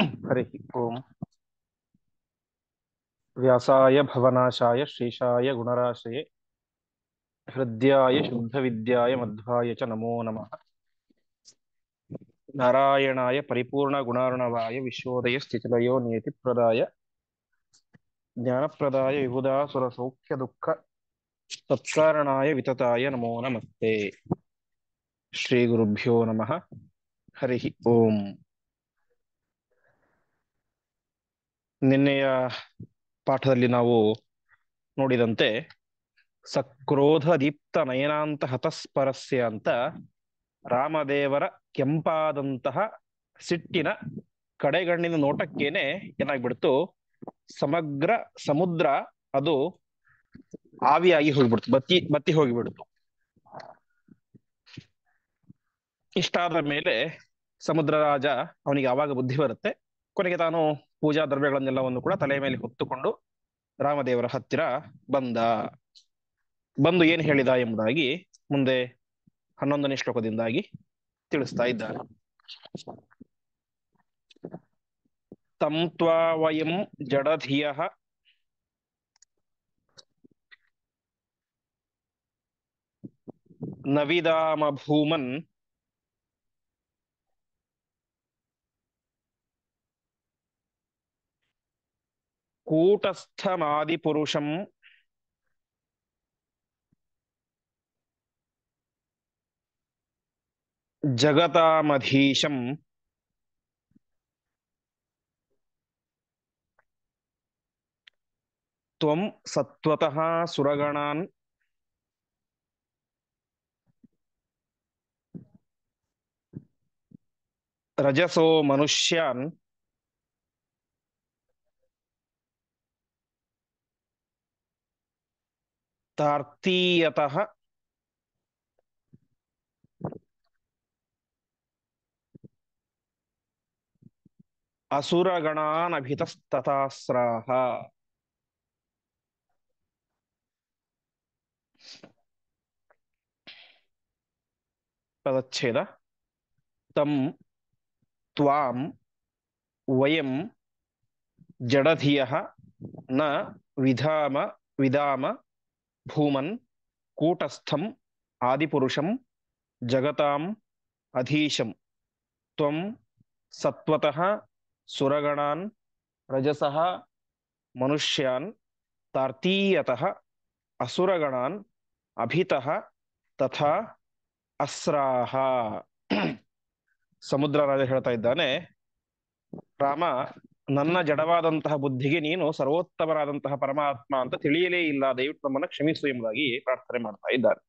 हरि ओम। व्यासाय भवनाशाय श्रीशाय गुणराशये हृद्याय शुद्धविद्याय मध्वाय च नमो नमः। नारायणाय परिपूर्ण गुणार्णवाय विश्वोदय स्थितिलयो नियतिप्रदाय ज्ञानप्रदाय विबुधासुर सौख्य दुःख तत्कारणाय वितताय नमो नमस्ते। ಶ್ರೀ ಗುರುಭ್ಯೋ ನಮಃ. ಹರಿ ಓಂ. ನಿನ್ನೆಯ ಪಾಠದಲ್ಲಿ ನಾವು ನೋಡಿದಂತೆ ಸಕ್ರೋಧ ದೀಪ್ತ ನಯನಾಂತ ಹತಸ್ಪರಸ್ಯ ಅಂತ ರಾಮದೇವರ ಕೆಂಪಾದಂತಹ ಸಿಟ್ಟಿನ ಕಡೆಗಣ್ಣಿನ ನೋಟಕ್ಕೇನೆ ಏನಾಗ್ಬಿಡ್ತು, ಸಮಗ್ರ ಸಮುದ್ರ ಅದು ಆವಿಯಾಗಿ ಹೋಗ್ಬಿಡ್ತು, ಬತ್ತಿ ಬತ್ತಿ ಹೋಗಿಬಿಡ್ತು. ಇಷ್ಟಾದ ಮೇಲೆ ಸಮುದ್ರ ರಾಜ ಅವನಿಗೆ ಆವಾಗ ಬುದ್ಧಿ ಬರುತ್ತೆ. ಕೊನೆಗೆ ತಾನು ಪೂಜಾ ದ್ರವ್ಯಗಳನ್ನೆಲ್ಲವನ್ನು ಕೂಡ ತಲೆಯ ಮೇಲೆ ಹೊತ್ತುಕೊಂಡು ರಾಮದೇವರ ಹತ್ತಿರ ಬಂದು ಏನು ಹೇಳಿದ ಎಂಬುದಾಗಿ ಮುಂದೆ 11ನೇ ಶ್ಲೋಕದಿಂದಾಗಿ ತಿಳಿಸ್ತಾ ಇದ್ದಾರೆ. ತಂ ತ್ವಾ ವಯಂ ಜಡಧಿಯಃ ನ ವಿದಾಮ ಭೂಮನ್ ಕೂಟಸ್ಥಮಾದಿಪುರುಷಂ ಜಗತಾಮಧೀಶಂ ತ್ವಂ ಸತ್ವತಃ ಸುರಗಣಾನ್ ರಜಸೋ ಮನುಷ್ಯಾನ್ ತಾರ್ತೀಯತಃ ಅಸುರಗಣಾನಭಿತಸ್ತತಾಸ್ರಾಹ. ಪದಚ್ಛೇದ. ತಂ ತ್ವಾಂ ವಯಂ ಜಡಧಿಯಃ ನ ವಿದಾಮ ಭೂಮನ್ ಕೂಟಸ್ಥಂ ಆದಿಪುರುಷಂ ಜಗತಾಂ ಅಧೀಶಂ ತ್ವಂ ಸತ್ವತಃ ಸುರಗಣಾನ್ ರಜಸಃ ಮನುಷ್ಯಾನ್ ತಾರ್ತೀಯತಃ ಅಸುರಗಣಾನ್ ಅಭಿತಃ ತಥಾ ಅಸ್ರಾಹ. ಸಮುದ್ರ ರಾಜ ಹೇಳ್ತಾ ಇದ್ದಾನೆ, ರಾಮ, ನನ್ನ ಜಡವಾದಂತಹ ಬುದ್ಧಿಗೆ ನೀನು ಸರ್ವೋತ್ತಮರಾದಂತಹ ಪರಮಾತ್ಮ ಅಂತ ತಿಳಿಯಲೇ ಇಲ್ಲ, ದಯವಿಟ್ಟು ನಮ್ಮನ್ನ ಕ್ಷಮಿಸು ಎಂಬುದಾಗಿ ಪ್ರಾರ್ಥನೆ ಮಾಡ್ತಾ ಇದ್ದಾನೆ.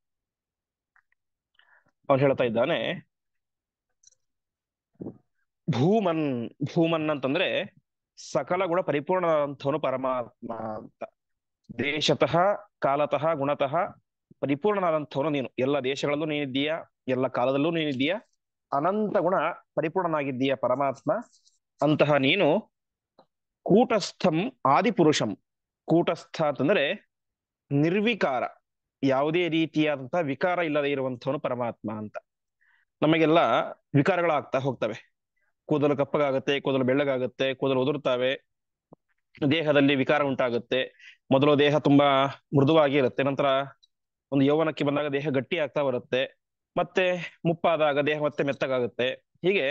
ಅವನು ಹೇಳ್ತಾ ಇದ್ದಾನೆ, ಭೂಮನ್ ಭೂಮನ್ ಅಂತಂದ್ರೆ ಸಕಲ ಗುಣ ಪರಿಪೂರ್ಣನಾದಂಥವನು ಪರಮಾತ್ಮ ಅಂತ. ದೇಶತಃ ಕಾಲತಃ ಗುಣತಃ ಪರಿಪೂರ್ಣನಾದಂಥವನು ನೀನು. ಎಲ್ಲ ದೇಶಗಳಲ್ಲೂ ನೀನಿದ್ದೀಯಾ, ಎಲ್ಲ ಕಾಲದಲ್ಲೂ ನೀನಿದ್ದೀಯಾ, ಅನಂತ ಗುಣ ಪರಿಪೂರ್ಣನಾಗಿದ್ದೀಯ ಪರಮಾತ್ಮ. ಅಂತಹ ನೀನು ಕೂಟಸ್ಥಂ ಆದಿಪುರುಷಂ. ಕೂಟಸ್ಥ ಅಂತಂದ್ರೆ ನಿರ್ವಿಕಾರ, ಯಾವುದೇ ರೀತಿಯಾದಂತಹ ವಿಕಾರ ಇಲ್ಲದೆ ಇರುವಂಥವನು ಪರಮಾತ್ಮ ಅಂತ. ನಮಗೆಲ್ಲ ವಿಕಾರಗಳಾಗ್ತಾ ಹೋಗ್ತವೆ. ಕೂದಲು ಕಪ್ಪಗಾಗುತ್ತೆ, ಕೂದಲು ಬೆಳ್ಳಗಾಗುತ್ತೆ, ಕೂದಲು ಉದುರ್ತಾವೆ, ದೇಹದಲ್ಲಿ ವಿಕಾರ ಉಂಟಾಗುತ್ತೆ. ಮೊದಲು ದೇಹ ತುಂಬಾ ಮೃದುವಾಗಿ ಇರುತ್ತೆ, ನಂತರ ಒಂದು ಯೌವನಕ್ಕೆ ಬಂದಾಗ ದೇಹ ಗಟ್ಟಿ ಆಗ್ತಾ ಬರುತ್ತೆ, ಮತ್ತೆ ಮುಪ್ಪಾದಾಗ ದೇಹ ಮತ್ತೆ ಮೆತ್ತಗಾಗುತ್ತೆ. ಹೀಗೆ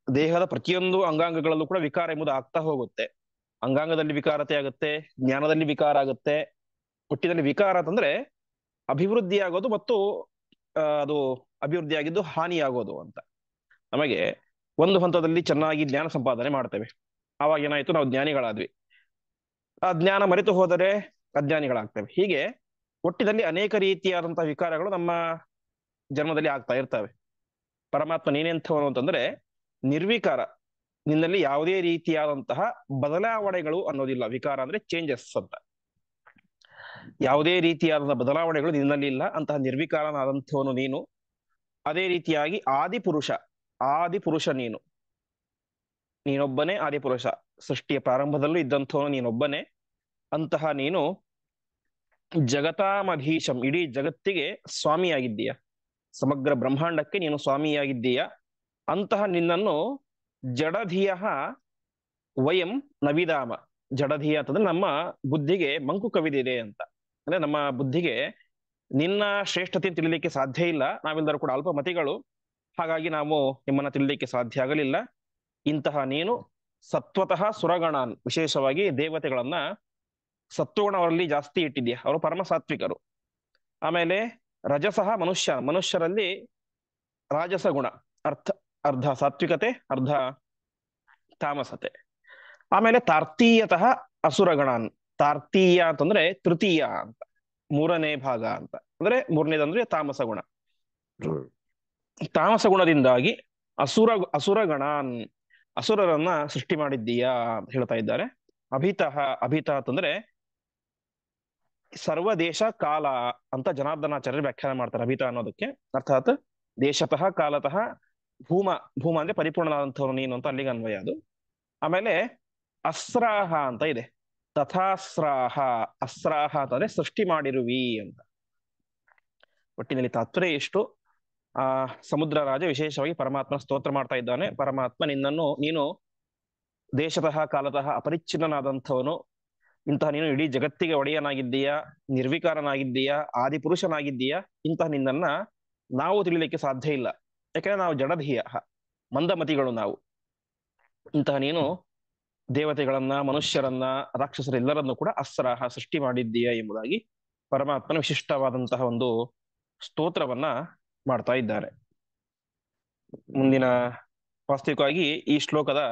ದೇಹದ ಪ್ರತಿಯೊಂದು ಅಂಗಾಂಗಗಳಲ್ಲೂ ಕೂಡ ವಿಕಾರ ಎಂಬುದು ಆಗ್ತಾ ಹೋಗುತ್ತೆ. ಅಂಗಾಂಗದಲ್ಲಿ ವಿಕಾರತೆ ಆಗುತ್ತೆ, ಜ್ಞಾನದಲ್ಲಿ ವಿಕಾರ ಆಗುತ್ತೆ. ಒಟ್ಟಿನಲ್ಲಿ ವಿಕಾರ ಅಂತಂದ್ರೆ ಅಭಿವೃದ್ಧಿ ಆಗೋದು ಮತ್ತು ಅದು ಅಭಿವೃದ್ಧಿ ಆಗಿದ್ದು ಹಾನಿಯಾಗೋದು ಅಂತ. ನಮಗೆ ಒಂದು ಹಂತದಲ್ಲಿ ಚೆನ್ನಾಗಿ ಜ್ಞಾನ ಸಂಪಾದನೆ ಮಾಡ್ತೇವೆ, ಆವಾಗ ಏನಾಯ್ತು, ನಾವು ಜ್ಞಾನಿಗಳಾದ್ವಿ. ಆ ಜ್ಞಾನ ಮರೆತು ಹೋದರೆ ಅಜ್ಞಾನಿಗಳಾಗ್ತೇವೆ. ಹೀಗೆ ಒಟ್ಟಿನಲ್ಲಿ ಅನೇಕ ರೀತಿಯಾದಂತಹ ವಿಕಾರಗಳು ನಮ್ಮ ಜನ್ಮದಲ್ಲಿ ಆಗ್ತಾ ಇರ್ತವೆ. ಪರಮಾತ್ಮ ನೀನೆಂಥವನು ಅಂತಂದ್ರೆ ನಿರ್ವಿಕಾರ, ನಿನ್ನಲ್ಲಿ ಯಾವುದೇ ರೀತಿಯಾದಂತಹ ಬದಲಾವಣೆಗಳು ಅನ್ನೋದಿಲ್ಲ. ವಿಕಾರ ಅಂದ್ರೆ ಚೇಂಜಸ್ ಅಂತ. ಯಾವುದೇ ರೀತಿಯಾದ ಬದಲಾವಣೆಗಳು ನಿನ್ನಲ್ಲಿ ಇಲ್ಲ, ಅಂತಹ ನಿರ್ವಿಕಾರನಾದಂಥವನು ನೀನು. ಅದೇ ರೀತಿಯಾಗಿ ಆದಿಪುರುಷ, ಆದಿಪುರುಷ ನೀನು, ನೀನೊಬ್ಬನೇ ಆದಿಪುರುಷ. ಸೃಷ್ಟಿಯ ಪ್ರಾರಂಭದಲ್ಲೂ ಇದ್ದಂಥವನು ನೀನೊಬ್ಬನೇ. ಅಂತಹ ನೀನು ಜಗತಾಮಧೀಶಂ, ಇಡೀ ಜಗತ್ತಿಗೆ ಸ್ವಾಮಿಯಾಗಿದ್ದೀಯ, ಸಮಗ್ರ ಬ್ರಹ್ಮಾಂಡಕ್ಕೆ ನೀನು ಸ್ವಾಮಿಯಾಗಿದ್ದೀಯ. ಅಂತಹ ನಿನ್ನನ್ನು ಜಡಧಿಯ ವಯಂ ನವಿದಾಮ. ಜಡಧಿಯ ಅಂತಂದ್ರೆ ನಮ್ಮ ಬುದ್ಧಿಗೆ ಮಂಕು ಕವಿದಿದೆ ಅಂತ. ಅಂದ್ರೆ ನಮ್ಮ ಬುದ್ಧಿಗೆ ನಿನ್ನ ಶ್ರೇಷ್ಠತೆ ತಿಳಿಲಿಕ್ಕೆ ಸಾಧ್ಯ ಇಲ್ಲ, ನಾವೆಲ್ಲರೂ ಕೂಡ ಅಲ್ಪಮತಿಗಳು, ಹಾಗಾಗಿ ನಾವು ನಿಮ್ಮನ್ನ ತಿಳಿಲಿಕ್ಕೆ ಸಾಧ್ಯ ಆಗಲಿಲ್ಲ. ಇಂತಹ ನೀನು ಸತ್ವತಃ ಸುರಗಣಾನ್, ವಿಶೇಷವಾಗಿ ದೇವತೆಗಳನ್ನ ಸತ್ವಗುಣವರಲ್ಲಿ ಜಾಸ್ತಿ ಇಟ್ಟಿದ್ಯಾ, ಅವರು ಪರಮ ಸಾತ್ವಿಕರು. ಆಮೇಲೆ ರಜಸಃ ಮನುಷ್ಯರಲ್ಲಿ ರಾಜಸ ಗುಣ, ಅರ್ಥ ಅರ್ಧ ಸಾತ್ವಿಕತೆ ಅರ್ಧ ತಾಮಸತೆ. ಆಮೇಲೆ ತಾರ್ತೀಯತಃ ಅಸುರಗಣಾನ್. ತಾರ್ತೀಯ ಅಂತಂದ್ರೆ ತೃತೀಯ ಅಂತ, ಮೂರನೇ ಭಾಗ ಅಂತ. ಅಂದ್ರೆ ಮೂರನೇದಂದ್ರೆ ತಾಮಸ ಗುಣ. ತಾಮಸ ಗುಣದಿಂದಾಗಿ ಅಸುರಗಣಾನ್, ಅಸುರರನ್ನ ಸೃಷ್ಟಿ ಮಾಡಿದ್ದೀಯಾ ಅಂತ ಹೇಳ್ತಾ ಇದ್ದಾರೆ. ಅಭಿತಃ, ಅಭಿತ ಅಂತಂದ್ರೆ ಸರ್ವ ದೇಶ ಕಾಲ ಅಂತ ಜನಾರ್ದನಾಚಾರ್ಯರು ವ್ಯಾಖ್ಯಾನ ಮಾಡ್ತಾರೆ ಅಭಿತ ಅನ್ನೋದಕ್ಕೆ. ಅರ್ಥಾತ್ ದೇಶತಃ ಕಾಲತಃ ಭೂಮ, ಭೂಮ ಅಂದ್ರೆ ಪರಿಪೂರ್ಣನಾದಂಥವ್ರು ನೀನು ಅಂತ ಅಲ್ಲಿಗೆ ಅನ್ವಯ ಅದು. ಆಮೇಲೆ ಅಸ್ರಾಹ ಅಂತ ಇದೆ, ತಥಾಸ್ರಾಹ. ಅಸ್ರಾಹ ಅಂತಂದ್ರೆ ಸೃಷ್ಟಿ ಮಾಡಿರುವಿ ಅಂತ. ಒಟ್ಟಿನಲ್ಲಿ ತಾತ್ಪರ್ಯ ಎಷ್ಟು, ಆ ಸಮುದ್ರ ರಾಜ ವಿಶೇಷವಾಗಿ ಪರಮಾತ್ಮ ಸ್ತೋತ್ರ ಮಾಡ್ತಾ ಇದ್ದಾನೆ. ಪರಮಾತ್ಮ ನಿನ್ನನ್ನು, ನೀನು ದೇಶತಃ ಕಾಲತಃ ಅಪರಿಚ್ಛಿನ್ನನಾದಂಥವನು, ಇಂತಹ ನೀನು ಇಡೀ ಜಗತ್ತಿಗೆ ಒಡೆಯನಾಗಿದ್ದೀಯಾ, ನಿರ್ವಿಕಾರನಾಗಿದ್ದೀಯಾ, ಆದಿಪುರುಷನಾಗಿದ್ದೀಯಾ. ಇಂತಹ ನಿನ್ನನ್ನ ನಾವು ತಿಳಿಲಿಕ್ಕೆ ಸಾಧ್ಯ ಇಲ್ಲ, ಯಾಕಂದ್ರೆ ನಾವು ಜಡಧೀಯ, ಮಂದಮತಿಗಳು ನಾವು. ಇಂತಹ ನೀನು ದೇವತೆಗಳನ್ನ, ಮನುಷ್ಯರನ್ನ, ರಾಕ್ಷಸರೆಲ್ಲರನ್ನು ಕೂಡ ಅಸ್ರಾಹ ಸೃಷ್ಟಿ ಮಾಡಿದ್ದೀಯಾ ಎಂಬುದಾಗಿ ಪರಮಾತ್ಮನ ವಿಶಿಷ್ಟವಾದಂತಹ ಒಂದು ಸ್ತೋತ್ರವನ್ನ ಮಾಡ್ತಾ ಇದ್ದಾರೆ. ಮುಂದಿನ, ವಾಸ್ತವಿಕವಾಗಿ ಈ ಶ್ಲೋಕದ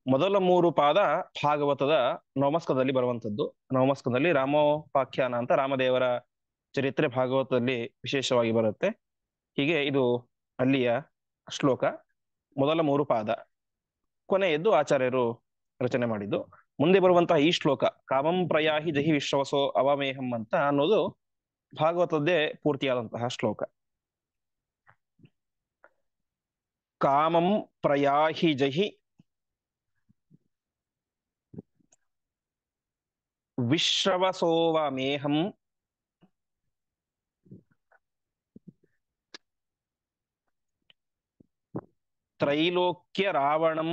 ಮೊದಲ 3 ಪಾದ ಭಾಗವತದ ನವಮಸ್ಕದಲ್ಲಿ ಬರುವಂತದ್ದು. ನವಮಸ್ಕದಲ್ಲಿ ರಾಮೋಪಾಖ್ಯಾನ ಅಂತ ರಾಮದೇವರ ಚರಿತ್ರೆ ಭಾಗವತದಲ್ಲಿ ವಿಶೇಷವಾಗಿ ಬರುತ್ತೆ. ಹೀಗೆ ಇದು ಅಲ್ಲಿಯ ಶ್ಲೋಕ, ಮೊದಲ 3 ಪಾದ. ಕೊನೆಯದ್ದು ಆಚಾರ್ಯರು ರಚನೆ ಮಾಡಿದ್ದು. ಮುಂದೆ ಬರುವಂತಹ ಈ ಶ್ಲೋಕ ಕಾಮಂ ಪ್ರಯಾಹಿ ಜಹಿ ವಿಶ್ವವಸೋ ಅವಮೇಹಂ ಅಂತ ಅನ್ನೋದು ಭಾಗವತದ್ದೇ ಪೂರ್ತಿಯಾದಂತಹ ಶ್ಲೋಕ. ಕಾಮಂ ಪ್ರಯಾಹಿ ಜಹಿ ವಿಶ್ರವಸೋವಮೇಹಂ ತ್ರೈಲೋಕ್ಯ ರಾವಣಂ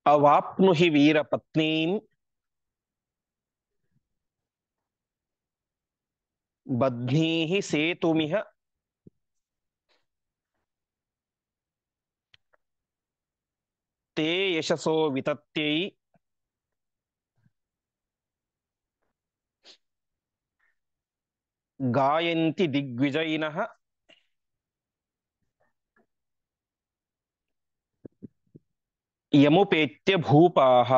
ಅವಾಪ್ನುಹಿ ವೀರಪತ್ನೀಂ ಬಧ್ನೀಹಿ ಸೇತುಮಿಹ ತೇ ಯಶಸೋ ವಿತತ್ಯೈ ಗಾಯಂತಿ ದಿಗ್ವಿಜಯಿನಃ ಯಮುಪೇತ್ಯ ಭೂಪಾಹ.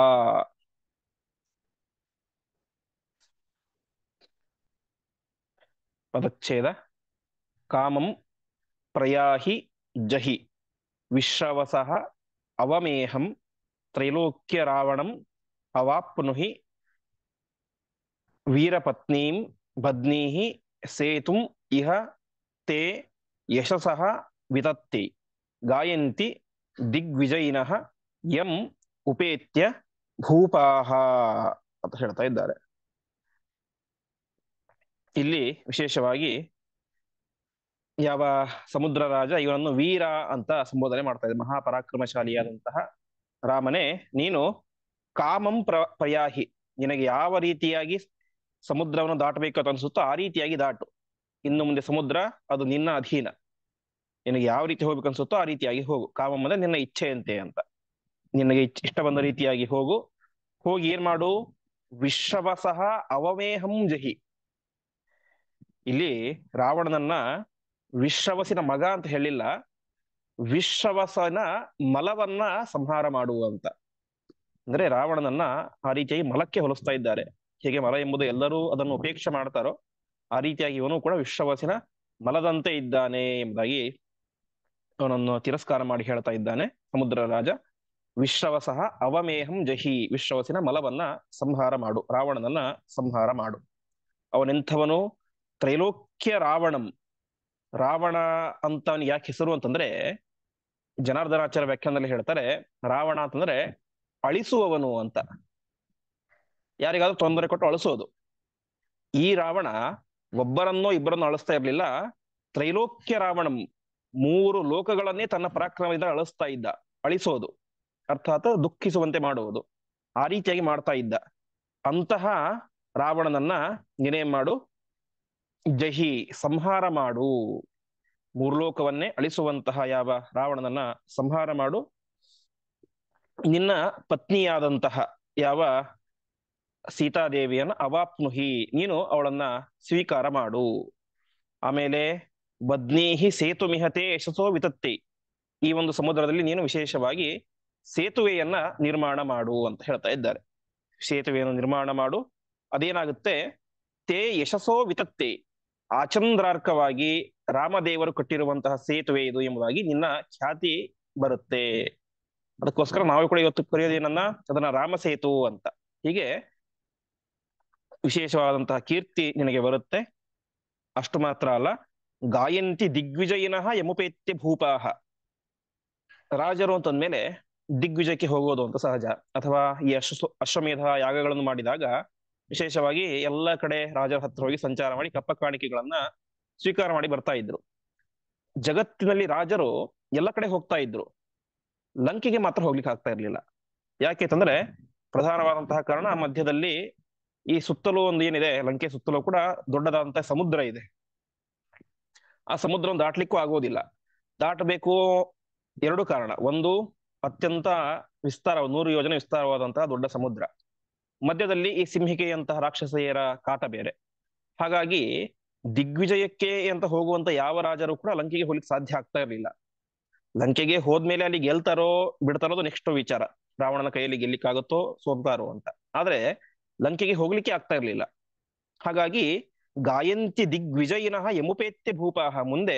ಪದಚ್ಛೇದ. ಕಾಮಂ ಪ್ರಯಾಹಿ ಜಹಿ ವಿಶ್ರವಸಃ ಅವಮೇಹಂ ತ್ರೈಲೋಕ್ಯ ರಾವಣಂ ಅವಾಪ್ನುಹಿ ವೀರಪತ್ನೀಂ ಬದ್ನೀಃ ಸೇತುಂ ಇಹ ತೇ ಯಶಸಃ ವಿತತ್ತಿ ಗಾಯಂತಿ ದಿಗ್ವಿಜಯಿನಃ ಯಂ ಉಪೇತ್ಯ ಭೂಪಾಹ ಅಂತ ಹೇಳ್ತಾ ಇದ್ದಾರೆ. ಇಲ್ಲಿ ವಿಶೇಷವಾಗಿ ಯಾವ ಸಮುದ್ರ ರಾಜ ಇವನನ್ನು ವೀರ ಅಂತ ಸಂಬೋಧನೆ ಮಾಡ್ತಾ ಇದೆ. ಮಹಾಪರಾಕ್ರಮಶಾಲಿಯಾದಂತಹ ರಾಮನೇ, ನೀನು ಕಾಮಂ ಪ್ರಯಾಹಿ, ನಿನಗೆ ಯಾವ ರೀತಿಯಾಗಿ ಸಮುದ್ರವನ್ನು ದಾಟಬೇಕು ಅಂತ ಅನ್ಸುತ್ತೋ ಆ ರೀತಿಯಾಗಿ ದಾಟು. ಇನ್ನು ಮುಂದೆ ಸಮುದ್ರ ಅದು ನಿನ್ನ ಅಧೀನ, ನಿನಗೆ ಯಾವ ರೀತಿ ಹೋಗ್ಬೇಕು ಅನ್ಸುತ್ತೋ ಆ ರೀತಿಯಾಗಿ ಹೋಗು. ಕಾಮಂ ಅಂದ್ರೆ ನಿನ್ನ ಇಚ್ಛೆಯಂತೆ ಅಂತ. ನಿನಗೆ ಇಷ್ಟ ಬಂದ ರೀತಿಯಾಗಿ ಹೋಗು. ಹೋಗಿ ಏನ್ ಮಾಡು, ವಿಶ್ರವಸಃ ಅವಮೇಹಂ ಜಹಿ. ಇಲ್ಲಿ ರಾವಣನನ್ನ ವಿಶ್ರವಸಿನ ಮಗ ಅಂತ ಹೇಳಿಲ್ಲ, ವಿಶ್ರವಸನ ಮಲವನ್ನ ಸಂಹಾರ ಮಾಡುವಂತ. ಅಂದ್ರೆ ರಾವಣನನ್ನ ಆ ರೀತಿಯಾಗಿ ಮಲಕ್ಕೆ ಹೋಲಿಸ್ತಾ ಇದ್ದಾರೆ. ಹೇಗೆ ಮಲ ಎಂಬುದು ಎಲ್ಲರೂ ಅದನ್ನು ಉಪೇಕ್ಷೆ ಮಾಡ್ತಾರೋ ಆ ರೀತಿಯಾಗಿ ಇವನು ಕೂಡ ವಿಶ್ರವಸಿನ ಮಲದಂತೆ ಇದ್ದಾನೆ ಎಂಬುದಾಗಿ ಅವನನ್ನು ತಿರಸ್ಕಾರ ಮಾಡಿ ಹೇಳ್ತಾ ಇದ್ದಾನೆ ಸಮುದ್ರ ರಾಜ. ವಿಶ್ರವಸಃ ಅವಮೇಹಂ ಜಹಿ, ವಿಶ್ರವಸಿನ ಮಲವನ್ನ ಸಂಹಾರ ಮಾಡು, ರಾವಣನನ್ನ ಸಂಹಾರ ಮಾಡು. ಅವನೆಂಥವನು, ತ್ರೈಲೋಕ್ಯ ರಾವಣಂ. ರಾವಣ ಅಂತ ಯಾಕೆ ಹೆಸರು ಅಂತಂದ್ರೆ, ಜನಾರ್ದನಾಚಾರ್ಯ ವ್ಯಾಖ್ಯಾನದಲ್ಲಿ ಹೇಳ್ತಾರೆ ರಾವಣ ಅಂತಂದ್ರೆ ಅಳಿಸುವವನು ಅಂತ. ಯಾರಿಗಾದ್ರೂ ತೊಂದರೆ ಕೊಟ್ಟು ಅಳಿಸೋದು. ಈ ರಾವಣ ಒಬ್ಬರನ್ನೋ ಇಬ್ಬರನ್ನೋ ಅಳಿಸ್ತಾ ಇರ್ಲಿಲ್ಲ, ತ್ರೈಲೋಕ್ಯ ರಾವಣಂ, ಮೂರು ಲೋಕಗಳನ್ನೇ ತನ್ನ ಪರಾಕ್ರಮದಿಂದ ಅಳಿಸ್ತಾ ಇದ್ದ. ಅಳಿಸೋದು ಅರ್ಥಾತ್ ದುಃಖಿಸುವಂತೆ ಮಾಡುವುದು, ಆ ರೀತಿಯಾಗಿ ಮಾಡ್ತಾ ಇದ್ದ. ಅಂತಹ ರಾವಣನನ್ನ ನೀನೇನ್ ಮಾಡು, ಜಹಿ ಸಂಹಾರ ಮಾಡು. ಮೂರ್ಲೋಕವನ್ನೇ ಅಳಿಸುವಂತಹ ಯಾವ ರಾವಣನನ್ನ ಸಂಹಾರ ಮಾಡು. ನಿನ್ನ ಪತ್ನಿಯಾದಂತಹ ಯಾವ ಸೀತಾದೇವಿಯನ್ನ ಅವಾಪ್ನುಹಿ, ನೀನು ಅವಳನ್ನ ಸ್ವೀಕಾರ ಮಾಡು. ಆಮೇಲೆ ಬದ್ನೀಹಿ ಸೇತು ಮಿಹತೆ ಯಶಸೋ ವಿತತ್ತಿ, ಈ ಒಂದು ಸಮುದ್ರದಲ್ಲಿ ನೀನು ವಿಶೇಷವಾಗಿ ಸೇತುವೆಯನ್ನ ನಿರ್ಮಾಣ ಮಾಡು ಅಂತ ಹೇಳ್ತಾ ಇದ್ದಾರೆ. ಸೇತುವೆಯನ್ನು ನಿರ್ಮಾಣ ಮಾಡು, ಅದೇನಾಗುತ್ತೆ, ತೇ ಯಶಸ್ಸೋ ವಿತತ್ತೆ, ಆಚಂದ್ರಾರ್ಕವಾಗಿ ರಾಮದೇವರು ಕಟ್ಟಿರುವಂತಹ ಸೇತುವೆ ಇದು ಎಂಬುದಾಗಿ ನಿನ್ನ ಖ್ಯಾತಿ ಬರುತ್ತೆ. ಅದಕ್ಕೋಸ್ಕರ ನಾವು ಕೂಡ ಇವತ್ತು ಕರೆಯೋದೇನನ್ನ, ಅದನ್ನ ರಾಮಸೇತು ಅಂತ. ಹೀಗೆ ವಿಶೇಷವಾದಂತಹ ಕೀರ್ತಿ ನಿನಗೆ ಬರುತ್ತೆ. ಅಷ್ಟು ಮಾತ್ರ ಅಲ್ಲ, ಗಾಯಂತಿ ದಿಗ್ವಿಜಯಿನಃ ಯಮುಪೇತ್ಯ ಭೂಪಾಹ. ರಾಜರು ಅಂತಂದ್ಮೇಲೆ ದಿಗ್ವಿಜಯಕ್ಕೆ ಹೋಗೋದು ಅಂತ ಸಹಜ. ಅಥವಾ ಈ ಅಶ್ವಮೇಧ ಯಾಗಗಳನ್ನು ಮಾಡಿದಾಗ ವಿಶೇಷವಾಗಿ ಎಲ್ಲ ಕಡೆ ರಾಜರ ಹತ್ರ ಹೋಗಿ ಸಂಚಾರ ಮಾಡಿ ಕಪ್ಪ ಕಾಣಿಕೆಗಳನ್ನ ಸ್ವೀಕಾರ ಮಾಡಿ ಬರ್ತಾ ಇದ್ರು. ಜಗತ್ತಿನಲ್ಲಿ ರಾಜರು ಎಲ್ಲ ಕಡೆ ಹೋಗ್ತಾ ಇದ್ರು, ಲಂಕೆಗೆ ಮಾತ್ರ ಹೋಗ್ಲಿಕ್ಕೆ ಆಗ್ತಾ ಇರ್ಲಿಲ್ಲ. ಯಾಕೆ ಅಂತಂದ್ರೆ ಪ್ರಧಾನವಾದಂತಹ ಕಾರಣ, ಮಧ್ಯದಲ್ಲಿ ಈ ಸುತ್ತಲೂ ಒಂದು ಏನಿದೆ, ಲಂಕೆ ಸುತ್ತಲೂ ಕೂಡ ದೊಡ್ಡದಾದಂತಹ ಸಮುದ್ರ ಇದೆ. ಆ ಸಮುದ್ರವನ್ನು ದಾಟ್ಲಿಕ್ಕೂ ಆಗೋದಿಲ್ಲ. ದಾಟಬೇಕು ಎರಡು ಕಾರಣ. ಒಂದು, ಅತ್ಯಂತ ವಿಸ್ತಾರ, 100 ಯೋಜನೆ ವಿಸ್ತಾರವಾದಂತಹ ದೊಡ್ಡ ಸಮುದ್ರ. ಮಧ್ಯದಲ್ಲಿ ಈ ಸಿಂಹಿಕೆಯಂತಹ ರಾಕ್ಷಸೆಯರ ಕಾಟ ಬೇರೆ. ಹಾಗಾಗಿ ದಿಗ್ವಿಜಯಕ್ಕೆ ಅಂತ ಹೋಗುವಂತ ಯಾವ ರಾಜರು ಕೂಡ ಲಂಕೆಗೆ ಹೋಗ್ಲಿಕ್ಕೆ ಸಾಧ್ಯ ಆಗ್ತಾ ಇರಲಿಲ್ಲ. ಲಂಕೆಗೆ ಹೋದ್ಮೇಲೆ ಅಲ್ಲಿ ಗೆಲ್ತಾರೋ ಬಿಡ್ತಾರೋ ನೆಕ್ಸ್ಟ್ ವಿಚಾರ, ರಾವಣನ ಕೈಯಲ್ಲಿ ಗೆಲ್ಲಿಕ್ಕಾಗುತ್ತೋ ಸೋಲ್ತಾರೋ ಅಂತ. ಆದ್ರೆ ಲಂಕೆಗೆ ಹೋಗ್ಲಿಕ್ಕೆ ಆಗ್ತಾ ಇರ್ಲಿಲ್ಲ. ಹಾಗಾಗಿ ಗಾಯಂತಿ ದಿಗ್ವಿಜಯಿನಃ ಯಮುಪೇತ್ಯ ಭೂಪಾಹ, ಮುಂದೆ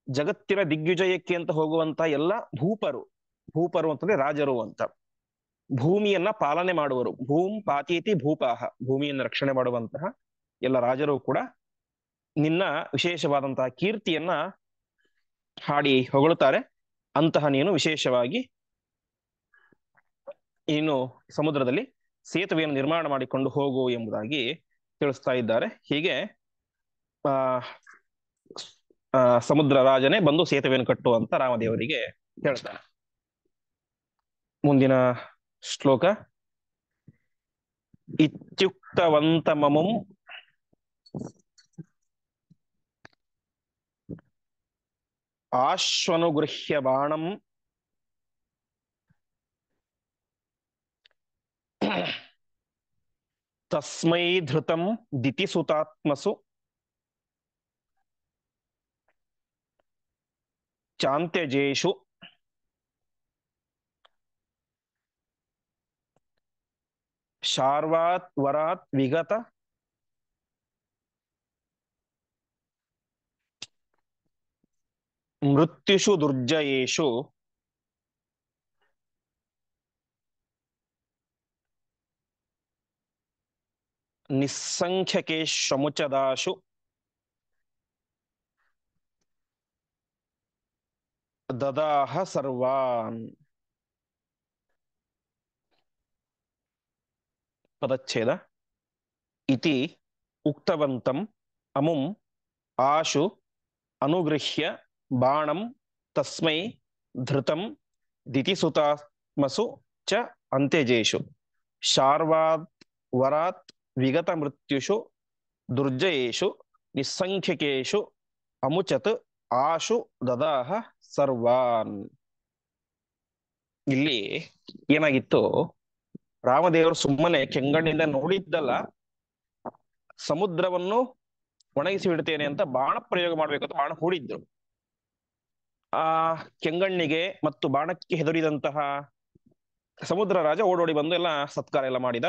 ಜಗತ್ತಿನ ದಿಗ್ವಿಜಯಕ್ಕೆ ಅಂತ ಹೋಗುವಂತ ಎಲ್ಲ ಭೂಪರು, ಭೂಪರು ಅಂತಂದ್ರೆ ರಾಜರು ಅಂತ, ಭೂಮಿಯನ್ನ ಪಾಲನೆ ಮಾಡುವರು. ಭೂಮ್ ಪಾತೀತಿ ಭೂಪಾಹ, ಭೂಮಿಯನ್ನು ರಕ್ಷಣೆ ಮಾಡುವಂತಹ ಎಲ್ಲ ರಾಜರು ಕೂಡ ನಿನ್ನ ವಿಶೇಷವಾದಂತಹ ಕೀರ್ತಿಯನ್ನ ಹಾಡಿ ಹೊಗಳುತ್ತಾರೆ. ಅಂತಹ ನೀನು ವಿಶೇಷವಾಗಿ ಇನ್ನು ಸಮುದ್ರದಲ್ಲಿ ಸೇತುವೆಯನ್ನು ನಿರ್ಮಾಣ ಮಾಡಿಕೊಂಡು ಹೋಗು ಎಂಬುದಾಗಿ ತಿಳಿಸ್ತಾ ಇದ್ದಾರೆ. ಹೀಗೆ ಆ ಸಮುದ್ರ ರಾಜನೇ ಬಂದು ಸೇತುವೆಯನ್ನು ಕಟ್ಟುವಂತ ರಾಮದೇವರಿಗೆ ಹೇಳ್ತಾನೆ. ಮುಂದಿನ ಶ್ಲೋಕ, ಇತ್ಯುಕ್ತವಂತಮಮುಂ ಆಶ್ವನುಗೃಹ್ಯ ಬಾಣಂ ತಸ್ಮೈ ಧೃತಂ ದಿತಿಸುತಾತ್ಮಸು ಚಾಂತ್ಯಜೇಷು ಶಾರ್ವಾತ್ ವರಾತ್ ವಿಗತ ಮೃತ್ಯುಷು ದುರ್ಜಯೇಷು ನಿಸ್ಸಂಖ್ಯಕೇಶ್ವಮುಚದಾಶು ದದಾಹ ಸರ್ವಾನ್. ಪದಚ್ಛೇದ. ಇತಿ ಉಕ್ತವಂತಂ ಅಮುಂ ಆಶು ಅನುಗೃಹ್ಯ ಬಾಣಂ ತಸ್ಮೈ ಧೃತಂ ದಿತಿಸುತಾತ್ಮಸು ಚ ಅಂತ್ಯಜೇಷು ಶಾರ್ವಾತ್ ವರಾತ್ ವಿಗತ ಮೃತ್ಯುಷು ದುರ್ಜಯೇಷು ನಿಸ್ಸಂಖ್ಯಕೇಷು ಅಮುಚತ್ ಆಶು ದದಾಹ ಸರ್ವಾನ್. ಇಲ್ಲಿ ಏನಾಗಿತ್ತು, ರಾಮದೇವರು ಸುಮ್ಮನೆ ಕೆಂಗಣ್ಣಿಂದ ನೋಡಿದ್ದಲ್ಲ, ಸಮುದ್ರವನ್ನು ಒಣಗಿಸಿ ಬಿಡ್ತೇನೆ ಅಂತ ಬಾಣ ಪ್ರಯೋಗ ಮಾಡ್ಬೇಕಂತ ಬಾಣ ಹೂಡಿದ್ರು. ಆ ಕೆಂಗಣ್ಣಿಗೆ ಮತ್ತು ಬಾಣಕ್ಕೆ ಹೆದರಿದಂತಹ ಸಮುದ್ರ ರಾಜ ಓಡೋಡಿ ಬಂದು ಎಲ್ಲ ಸತ್ಕಾರ ಎಲ್ಲ ಮಾಡಿದ.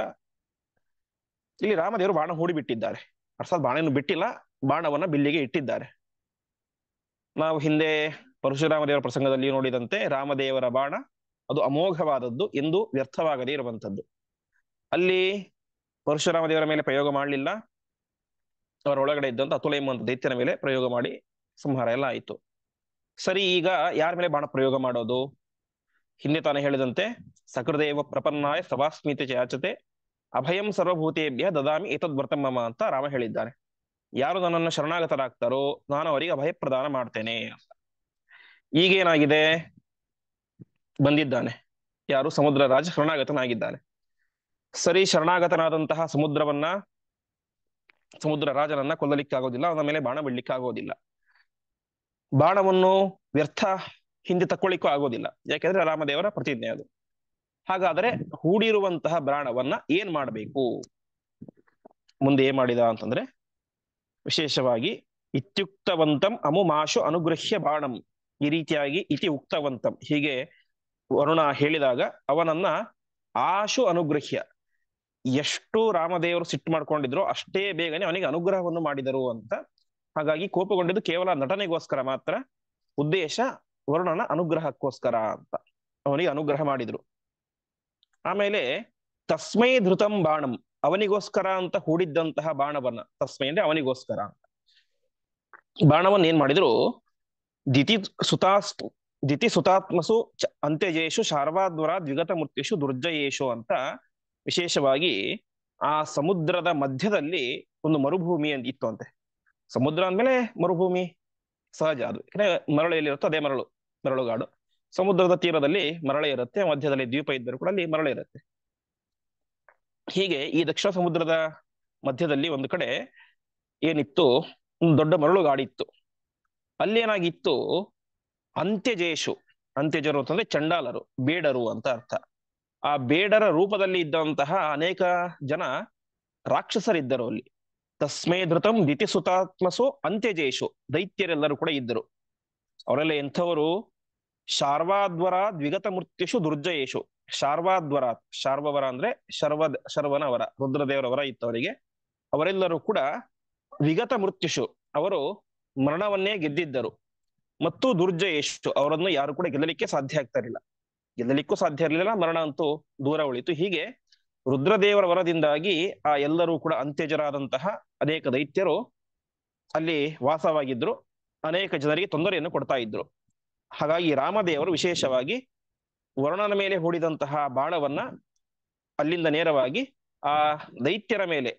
ಇಲ್ಲಿ ರಾಮದೇವರು ಬಾಣ ಹೂಡಿ ಬಿಟ್ಟಿದ್ದಾರೆ. ಅರ್ಥಾತ್ ಬಾಣವನ್ನು ಬಿಟ್ಟಿಲ್ಲ, ಬಾಣವನ್ನ ಬಿಲ್ಲಿಗೆ ಇಟ್ಟಿದ್ದಾರೆ. ನಾವು ಹಿಂದೆ ಪರಶುರಾಮ ದೇವರ ಪ್ರಸಂಗದಲ್ಲಿ ನೋಡಿದಂತೆ ರಾಮದೇವರ ಬಾಣ ಅದು ಅಮೋಘವಾದದ್ದು, ಎಂದು ವ್ಯರ್ಥವಾಗದೇ ಇರುವಂತದ್ದು. ಅಲ್ಲಿ ಪರಶುರಾಮ ದೇವರ ಮೇಲೆ ಪ್ರಯೋಗ ಮಾಡಲಿಲ್ಲ, ಅವರ ಒಳಗಡೆ ಇದ್ದಂತ ಅತುಲ ಎಂಬಂತ ದೈತ್ಯನ ಮೇಲೆ ಪ್ರಯೋಗ ಮಾಡಿ ಸಂಹಾರ ಎಲ್ಲ ಆಯಿತು. ಸರಿ, ಈಗ ಯಾರ ಮೇಲೆ ಬಾಣ ಪ್ರಯೋಗ ಮಾಡೋದು? ಹಿಂದೆ ತಾನೇ ಹೇಳಿದಂತೆ ಸಕೃದೇವ ಪ್ರಪನ್ನಾಯ ಸವಾಸ್ಮಿತೆ ಚಾಚತೆ ಅಭಯಂ ಸರ್ವಭೂತೇಭ್ಯ ದದಾಮಿ ಏತದ್ ವ್ರತಂ ಮಮ ಅಂತ ರಾಮ ಹೇಳಿದ್ದಾನೆ. ಯಾರು ನನ್ನನ್ನು ಶರಣಾಗತರಾಗ್ತಾರೋ ನಾನು ಅವರಿಗೆ ಅಭಯ ಪ್ರದಾನ ಮಾಡ್ತೇನೆ. ಈಗೇನಾಗಿದೆ, ಬಂದಿದ್ದಾನೆ ಯಾರು, ಸಮುದ್ರ ರಾಜ ಶರಣಾಗತನಾಗಿದ್ದಾನೆ. ಸರಿ, ಶರಣಾಗತನಾದಂತಹ ಸಮುದ್ರ ರಾಜನನ್ನ ಕೊಲ್ಲಲಿಕ್ಕೆ ಆಗೋದಿಲ್ಲ, ಅವನ ಮೇಲೆ ಬಾಣ ಬಿಡ್ಲಿಕ್ಕೆ ಆಗೋದಿಲ್ಲ. ಬಾಣವನ್ನು ವ್ಯರ್ಥ ಹಿಂದೆ ತಕ್ಕೊಳ್ಳಿಕ್ಕೂ ಆಗೋದಿಲ್ಲ, ಯಾಕೆಂದ್ರೆ ರಾಮದೇವರ ಪ್ರತಿಜ್ಞೆ ಅದು. ಹಾಗಾದರೆ ಹೂಡಿರುವಂತಹ ಬಾಣವನ್ನ ಏನ್ ಮಾಡಬೇಕು? ಮುಂದೆ ಏನ್ ಮಾಡಿದ ಅಂತಂದ್ರೆ, ವಿಶೇಷವಾಗಿ ಇತ್ಯುಕ್ತವಂತಂ ಅಮುಮಾಶು ಅನುಗೃಹ್ಯ ಬಾಣಂ, ಈ ರೀತಿಯಾಗಿ ಇತಿ ಉಕ್ತವಂತಂ, ಹೀಗೆ ವರುಣ ಹೇಳಿದಾಗ ಅವನನ್ನ ಆಶು ಅನುಗೃಹ್ಯ, ಎಷ್ಟು ರಾಮದೇವರು ಸಿಟ್ಟು ಮಾಡ್ಕೊಂಡಿದ್ರು ಅಷ್ಟೇ ಬೇಗನೆ ಅವನಿಗೆ ಅನುಗ್ರಹವನ್ನು ಮಾಡಿದರು ಅಂತ. ಹಾಗಾಗಿ ಕೋಪಗೊಂಡಿದ್ದು ಕೇವಲ ನಟನೆಗೋಸ್ಕರ ಮಾತ್ರ, ಉದ್ದೇಶ ವರುಣನ ಅನುಗ್ರಹಕ್ಕೋಸ್ಕರ ಅಂತ ಅವನಿಗೆ ಅನುಗ್ರಹ ಮಾಡಿದ್ರು. ಆಮೇಲೆ ತಸ್ಮೈ ಧೃತಂ ಬಾಣಂ, ಅವನಿಗೋಸ್ಕರ ಅಂತ ಹೂಡಿದ್ದಂತಹ ಬಾಣವನ್ನ, ತಸ್ಮೈ ಅಂದ್ರೆ ಅವನಿಗೋಸ್ಕರ ಅಂತ ಬಾಣವನ್ನ ಏನ್ ಮಾಡಿದ್ರು, ದಿತಿ ಸುತಾಸ್ತು ದಿತಿ ಸುತಾತ್ಮಸು ಅಂತ್ಯಜೇಶು ಶಾರ್ವಾದ್ವರ ದ್ವಿಗತ ಮೃತ್ಯುಷು ದುರ್ಜಯೇಶು ಅಂತ ವಿಶೇಷವಾಗಿ ಆ ಸಮುದ್ರದ ಮಧ್ಯದಲ್ಲಿ ಒಂದು ಮರುಭೂಮಿ ಇತ್ತು ಅಂತೆ. ಸಮುದ್ರ ಅಂದ್ಮೇಲೆ ಮರುಭೂಮಿ ಸಹಜ, ಅದು ಯಾಕಂದ್ರೆ ಮರಳು ಎಲ್ಲಿರುತ್ತೋ ಅದೇ ಮರಳುಗಾಡು. ಸಮುದ್ರದ ತೀರದಲ್ಲಿ ಮರಳೆ ಇರುತ್ತೆ, ಮಧ್ಯದಲ್ಲಿ ದ್ವೀಪ ಇದ್ದರೂ ಕೂಡ ಅಲ್ಲಿ ಮರಳೆ ಇರುತ್ತೆ. ಹೀಗೆ ಈ ದಕ್ಷಿಣ ಸಮುದ್ರದ ಮಧ್ಯದಲ್ಲಿ ಒಂದು ಕಡೆ ಏನಿತ್ತು, ಒಂದು ದೊಡ್ಡ ಮರಳುಗಾಡಿತ್ತು. ಅಲ್ಲಿ ಏನಾಗಿತ್ತು, ಅಂತ್ಯಜೇಶು, ಅಂತ್ಯಜರು ಅಂತಂದ್ರೆ ಚಂಡಾಲರು, ಬೇಡರು ಅಂತ ಅರ್ಥ. ಆ ಬೇಡರ ರೂಪದಲ್ಲಿ ಇದ್ದಂತಹ ಅನೇಕ ಜನ ರಾಕ್ಷಸರಿದ್ದರು ಅಲ್ಲಿ. ತಸ್ಮೈ ಧೃತಂ ದಿತಿ ಸುತಾತ್ಮಸು ಅಂತ್ಯಜೇಶು, ದೈತ್ಯರೆಲ್ಲರೂ ಕೂಡ ಇದ್ದರು. ಅವರೆಲ್ಲ ಎಂಥವರು, ಶಾರ್ವಾದ್ವರ ದ್ವಿಗತ ಮೃತ್ಯುಷು ದುರ್ಜಯೇಶು, ಶಾರ್ವಾದ್ವರ, ಶಾರ್ವವರ ಅಂದ್ರೆ ಶರ್ವನವರ, ರುದ್ರದೇವರವರ ಇತ್ತು ಅವರಿಗೆ. ಅವರೆಲ್ಲರೂ ಕೂಡ ವಿಗತ ಮೃತ್ಯುಷು, ಅವರು ಮರಣವನ್ನೇ ಗೆದ್ದಿದ್ದರು. ಮತ್ತು ದುರ್ಜಯೇಶು, ಅವರನ್ನು ಯಾರು ಕೂಡ ಗೆಲ್ಲಲಿಕ್ಕೆ ಸಾಧ್ಯ ಆಗ್ತಾ ಇರಲಿಲ್ಲ, ಗೆಲ್ಲಲಿಕ್ಕೂ ಸಾಧ್ಯ ಇರಲಿಲ್ಲ, ಮರಣ ಅಂತೂ ದೂರ ಉಳಿತು. ಹೀಗೆ ರುದ್ರದೇವರ ವರದಿಂದಾಗಿ ಆ ಎಲ್ಲರೂ ಕೂಡ ಅಂತ್ಯಜರಾದಂತಹ ಅನೇಕ ದೈತ್ಯರು ಅಲ್ಲಿ ವಾಸವಾಗಿದ್ರು, ಅನೇಕ ಜನರಿಗೆ ತೊಂದರೆಯನ್ನು ಕೊಡ್ತಾ ಇದ್ರು. ಹಾಗಾಗಿ ರಾಮದೇವರು ವಿಶೇಷವಾಗಿ ವರುಣನ ಮೇಲೆ ಹೂಡಿದಂತಹ ಬಾಣವನ್ನ ಅಲ್ಲಿಂದ ನೇರವಾಗಿ ಆ ದೈತ್ಯರ ಮೇಲೆ,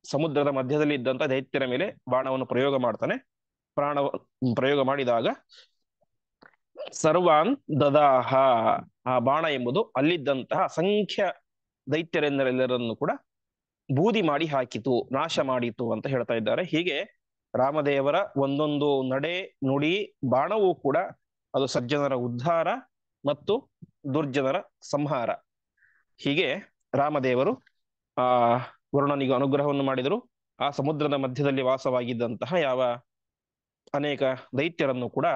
ಸಮುದ್ರದ ಮಧ್ಯದಲ್ಲಿ ಇದ್ದಂತಹ ದೈತ್ಯರ ಮೇಲೆ ಬಾಣವನ್ನು ಪ್ರಯೋಗ ಮಾಡ್ತಾನೆ. ಪ್ರಯೋಗ ಮಾಡಿದಾಗ ಸರ್ವಾನ್ ದದಾಹ, ಆ ಬಾಣ ಎಂಬುದು ಅಲ್ಲಿದ್ದಂತಹ ಅಸಂಖ್ಯ ದೈತ್ಯರೆಂದರೆಲ್ಲರನ್ನು ಕೂಡ ಬೂದಿ ಮಾಡಿ ಹಾಕಿತು, ನಾಶ ಮಾಡಿತು ಅಂತ ಹೇಳ್ತಾ ಇದ್ದಾರೆ. ಹೀಗೆ ರಾಮದೇವರ ಒಂದೊಂದು ನಡೆ ನುಡಿ ಬಾಣವೂ ಕೂಡ ಅದು ಸಜ್ಜನರ ಉದ್ಧಾರ ಮತ್ತು ದುರ್ಜನರ ಸಂಹಾರ. ಹೀಗೆ ರಾಮದೇವರು ಆ ವರುಣನಿಗೆ ಅನುಗ್ರಹವನ್ನು ಮಾಡಿದರು. ಆ ಸಮುದ್ರದ ಮಧ್ಯದಲ್ಲಿ ವಾಸವಾಗಿದ್ದಂತಹ ಯಾವ ಅನೇಕ ದೈತ್ಯರನ್ನು ಕೂಡ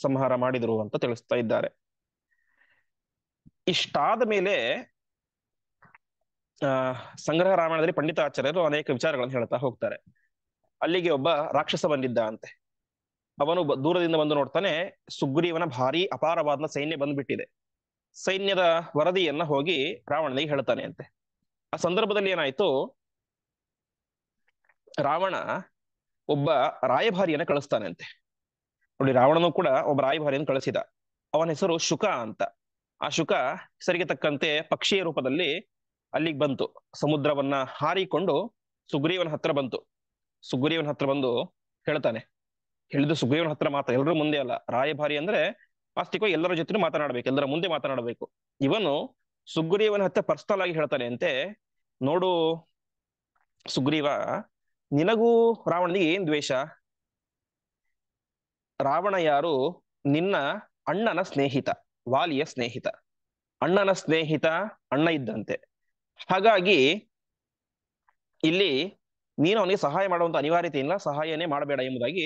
ಸಂಹಾರ ಮಾಡಿದರು ಅಂತ ತಿಳಿಸ್ತಾ ಇದ್ದಾರೆ. ಇಷ್ಟಾದ ಮೇಲೆ ಸಂಗ್ರಹ ರಾಮಾಯಣದಲ್ಲಿ ಪಂಡಿತಾಚಾರ್ಯರು ಅನೇಕ ವಿಚಾರಗಳನ್ನು ಹೇಳ್ತಾ ಹೋಗ್ತಾರೆ. ಅಲ್ಲಿಗೆ ಒಬ್ಬ ರಾಕ್ಷಸ ಬಂದಿದ್ದ ಅಂತೆ. ಅವನು ದೂರದಿಂದ ಬಂದು ನೋಡ್ತಾನೆ, ಸುಗ್ರೀವನ ಭಾರಿ ಅಪಾರವಾದ ಸೈನ್ಯ ಬಂದ್ಬಿಟ್ಟಿದೆ. ಸೈನ್ಯದ ವರದಿಯನ್ನ ಹೋಗಿ ರಾವಣನಿಗೆ ಹೇಳ್ತಾನೆ ಅಂತೆ. ಆ ಸಂದರ್ಭದಲ್ಲಿ ಏನಾಯ್ತು, ರಾವಣ ಒಬ್ಬ ರಾಯಭಾರಿಯನ್ನ ಕಳಿಸ್ತಾನೆ ಅಂತೆ. ನೋಡಿ, ರಾವಣನು ಕೂಡ ಒಬ್ಬ ರಾಯಭಾರಿಯನ್ನು ಕಳಿಸಿದ. ಅವನ ಹೆಸರು ಶುಕ ಅಂತ. ಆ ಶುಕ ಹೆಸರಿಗೆ ತಕ್ಕಂತೆ ಪಕ್ಷಿಯ ರೂಪದಲ್ಲಿ ಅಲ್ಲಿಗೆ ಬಂತು, ಸಮುದ್ರವನ್ನ ಹಾರಿಕೊಂಡು ಸುಗ್ರೀವನ ಹತ್ರ ಬಂತು. ಸುಗ್ರೀವನ ಹತ್ರ ಬಂದು ಹೇಳ್ತಾನೆ, ಹೇಳಿದ್ದು ಸುಗ್ರೀವನ ಹತ್ರ ಮಾತ್ರ, ಎಲ್ಲರೂ ಮುಂದೆ ಅಲ್ಲ. ರಾಯಭಾರಿ ಅಂದ್ರೆ ವಾಸ್ತವಿಕವಾಗಿ ಎಲ್ಲರ ಜೊತೆ ಮಾತನಾಡ್ಬೇಕು, ಎಲ್ಲರ ಮುಂದೆ ಮಾತನಾಡಬೇಕು. ಇವನು ಸುಗ್ರೀವನ ಹತ್ರ ಪರ್ಸನಲ್ ಆಗಿ ಹೇಳ್ತಾನೆ ಅಂತೆ, ನೋಡು ಸುಗ್ರೀವ, ನಿನಗೂ ರಾವಣನಿಗೆ ಏನ್ ದ್ವೇಷ? ರಾವಣ ಯಾರು? ನಿನ್ನ ಅಣ್ಣನ ಸ್ನೇಹಿತ, ವಾಲಿಯ ಸ್ನೇಹಿತ. ಅಣ್ಣನ ಸ್ನೇಹಿತ ಅಣ್ಣ ಇದ್ದಂತೆ. ಹಾಗಾಗಿ ಇಲ್ಲಿ ನೀನು ಅವನಿಗೆ ಸಹಾಯ ಮಾಡುವಂತ ಅನಿವಾರ್ಯತೆ ಇಲ್ಲ, ಸಹಾಯನೇ ಮಾಡಬೇಡ ಎಂಬುದಾಗಿ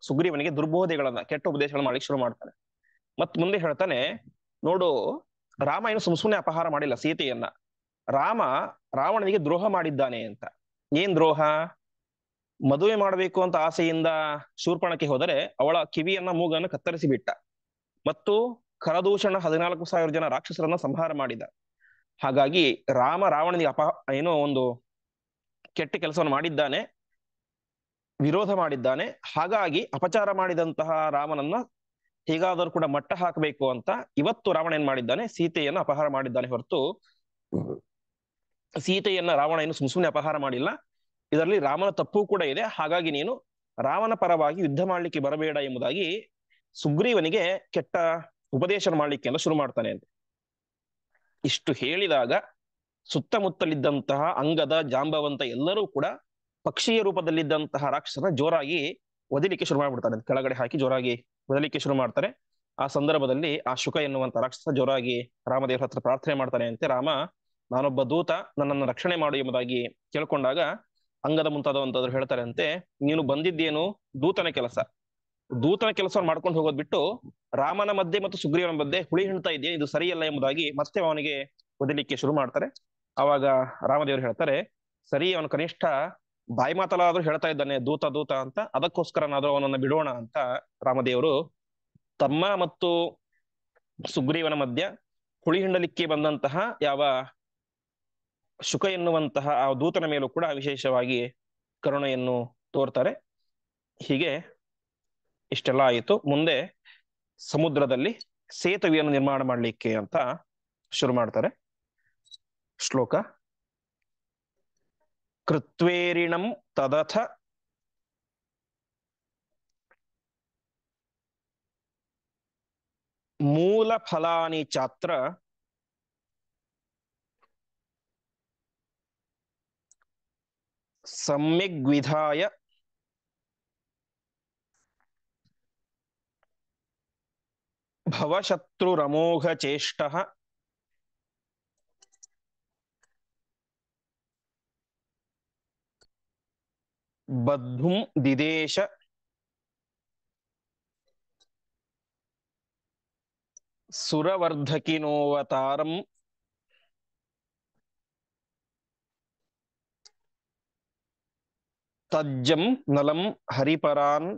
ಸುಗ್ರೀವನಿಗೆ ದುರ್ಬೋಧೆಗಳನ್ನ, ಕೆಟ್ಟ ಉಪದೇಶಗಳನ್ನ ಮಾಡ್ಲಿಕ್ಕೆ ಶುರು ಮಾಡ್ತಾನೆ. ಮತ್ ಮುಂದೆ ಹೇಳ್ತಾನೆ, ನೋಡು, ರಾಮ ಏನು ಸುಮ್ಸುಮ್ನೆ ಅಪಹಾರ ಮಾಡಿಲ್ಲ ಸೀತೆಯನ್ನ. ರಾವಣನಿಗೆ ದ್ರೋಹ ಮಾಡಿದ್ದಾನೆ ಅಂತ. ಏನ್ ದ್ರೋಹ? ಮದುವೆ ಮಾಡಬೇಕು ಅಂತ ಆಸೆಯಿಂದ ಶೂರ್ಪಣಕ್ಕೆ ಹೋದರೆ ಅವಳ ಕಿವಿಯನ್ನ, ಮೂಗನ್ನು ಕತ್ತರಿಸಿ ಬಿಟ್ಟ. ಮತ್ತು ಖರದೂಷಣ 14,000 ಜನ ರಾಕ್ಷಸರನ್ನ ಸಂಹಾರ ಮಾಡಿದ. ಹಾಗಾಗಿ ರಾವಣನಿಗೆ ಏನೋ ಒಂದು ಕೆಟ್ಟ ಕೆಲಸವನ್ನು ಮಾಡಿದ್ದಾನೆ, ವಿರೋಧ ಮಾಡಿದ್ದಾನೆ. ಹಾಗಾಗಿ ಅಪಚಾರ ಮಾಡಿದಂತಹ ರಾಮನನ್ನ ಹೇಗಾದರೂ ಕೂಡ ಮಟ್ಟ ಹಾಕಬೇಕು ಅಂತ ಇವತ್ತು ರಾವಣ ಏನ್ ಮಾಡಿದ್ದಾನೆ, ಸೀತೆಯನ್ನು ಅಪಹಾರ ಮಾಡಿದ್ದಾನೆ ಹೊರತು ಸೀತೆಯನ್ನ ರಾವಣ ಏನು ಸುಮ್ಸುಮ್ನೆ ಅಪಹಾರ ಮಾಡಿಲ್ಲ. ಇದರಲ್ಲಿ ರಾಮನ ತಪ್ಪು ಕೂಡ ಇದೆ. ಹಾಗಾಗಿ ನೀನು ರಾಮನ ಪರವಾಗಿ ಯುದ್ಧ ಮಾಡ್ಲಿಕ್ಕೆ ಬರಬೇಡ ಎಂಬುದಾಗಿ ಸುಗ್ರೀವನಿಗೆ ಕೆಟ್ಟ ಉಪದೇಶ ಮಾಡ್ಲಿಕ್ಕೆ ಎಲ್ಲ ಶುರು ಮಾಡ್ತಾನೆ ಅಂತ. ಇಷ್ಟು ಹೇಳಿದಾಗ ಸುತ್ತಮುತ್ತಲಿದ್ದಂತಹ ಅಂಗದ, ಜಾಂಬವಂತ ಎಲ್ಲರೂ ಕೂಡ ಪಕ್ಷಿಯ ರೂಪದಲ್ಲಿದ್ದಂತಹ ರಾಕ್ಷಸನ ಜೋರಾಗಿ ಒದಿಲಿಕ್ಕೆ ಶುರು ಮಾಡ್ಬಿಡ್ತಾನೆ. ಕೆಳಗಡೆ ಹಾಕಿ ಜೋರಾಗಿ ಒದಲಿಕ್ಕೆ ಶುರು ಮಾಡ್ತಾರೆ. ಆ ಸಂದರ್ಭದಲ್ಲಿ ಆ ಶುಕ ಎನ್ನುವಂತ ರಾಕ್ಷಸ ಜೋರಾಗಿ ರಾಮದೇವರ ಹತ್ರ ಪ್ರಾರ್ಥನೆ ಮಾಡ್ತಾನೆ ಅಂತೆ. ರಾಮ, ನಾನೊಬ್ಬ ದೂತ, ನನ್ನನ್ನು ರಕ್ಷಣೆ ಮಾಡು ಎಂಬುದಾಗಿ ಕೇಳ್ಕೊಂಡಾಗ ಅಂಗದ ಮುಂತಾದವಂತದ್ರು ಹೇಳ್ತಾರೆ ಅಂತೆ, ನೀನು ಬಂದಿದ್ದೇನು ದೂತನ ಕೆಲಸ, ದೂತನ ಕೆಲಸವನ್ನು ಮಾಡ್ಕೊಂಡು ಹೋಗೋದ್ ಬಿಟ್ಟು ರಾಮನ ಮಧ್ಯೆ ಮತ್ತು ಸುಗ್ರೀವನ ಮಧ್ಯೆ ಹುಳಿ ಹಿಂಡ್ತಾ ಇದೆಯಾ, ಇದು ಸರಿಯಲ್ಲ ಎಂಬುದಾಗಿ ಮತ್ತೆ ಅವನಿಗೆ ಒದಲಿಕ್ಕೆ ಶುರು ಮಾಡ್ತಾರೆ. ಅವಾಗ ರಾಮದೇವರು ಹೇಳ್ತಾರೆ, ಸರಿ, ಅವನು ಕನಿಷ್ಠ ಬಾಯಿ ಮಾತಲಾದ್ರೂ ಹೇಳ್ತಾ ಇದ್ದಾನೆ ದೂತ ದೂತ ಅಂತ, ಅದಕ್ಕೋಸ್ಕರನಾದ್ರೂ ಅವನನ್ನ ಬಿಡೋಣ ಅಂತ ರಾಮದೇವರು ತಮ್ಮ ಮತ್ತು ಸುಗ್ರೀವನ ಮಧ್ಯ ಹುಳಿ ಹಿಂಡಲಿಕ್ಕೆ ಬಂದಂತಹ ಯಾವ ಶುಕ ಎನ್ನುವಂತಹ ಆ ದೂತನ ಮೇಲೂ ಕೂಡ ವಿಶೇಷವಾಗಿ ಕರುಣೆಯನ್ನು ತೋರ್ತಾರೆ. ಹೀಗೆ ಇಷ್ಟೆಲ್ಲ ಆಯಿತು. ಮುಂದೆ ಸಮುದ್ರದಲ್ಲಿ ಸೇತುವೆಯನ್ನು ನಿರ್ಮಾಣ ಮಾಡಲಿಕ್ಕೆ ಅಂತ ಶುರು ಮಾಡ್ತಾರೆ. ಶ್ಲೋಕ: ಕೃತ್ವೇರಿಣಂ ತದಥ ಮೂಲ ಫಲಾನಿ ಚಾತ್ರ ಸಮ್ಯಗ್ವಿಧಾಯ ಭವಶತ್ರುರಮೋಘ ಚೇಷ್ಟಃ ಬದ್ಧುಂ ದಿದೇಶ ಸುರವರ್ಧಕಿನೋವತಾರಂ ತಜ್ಜಂ ನಲಂ ಹರಿಪರಾನ್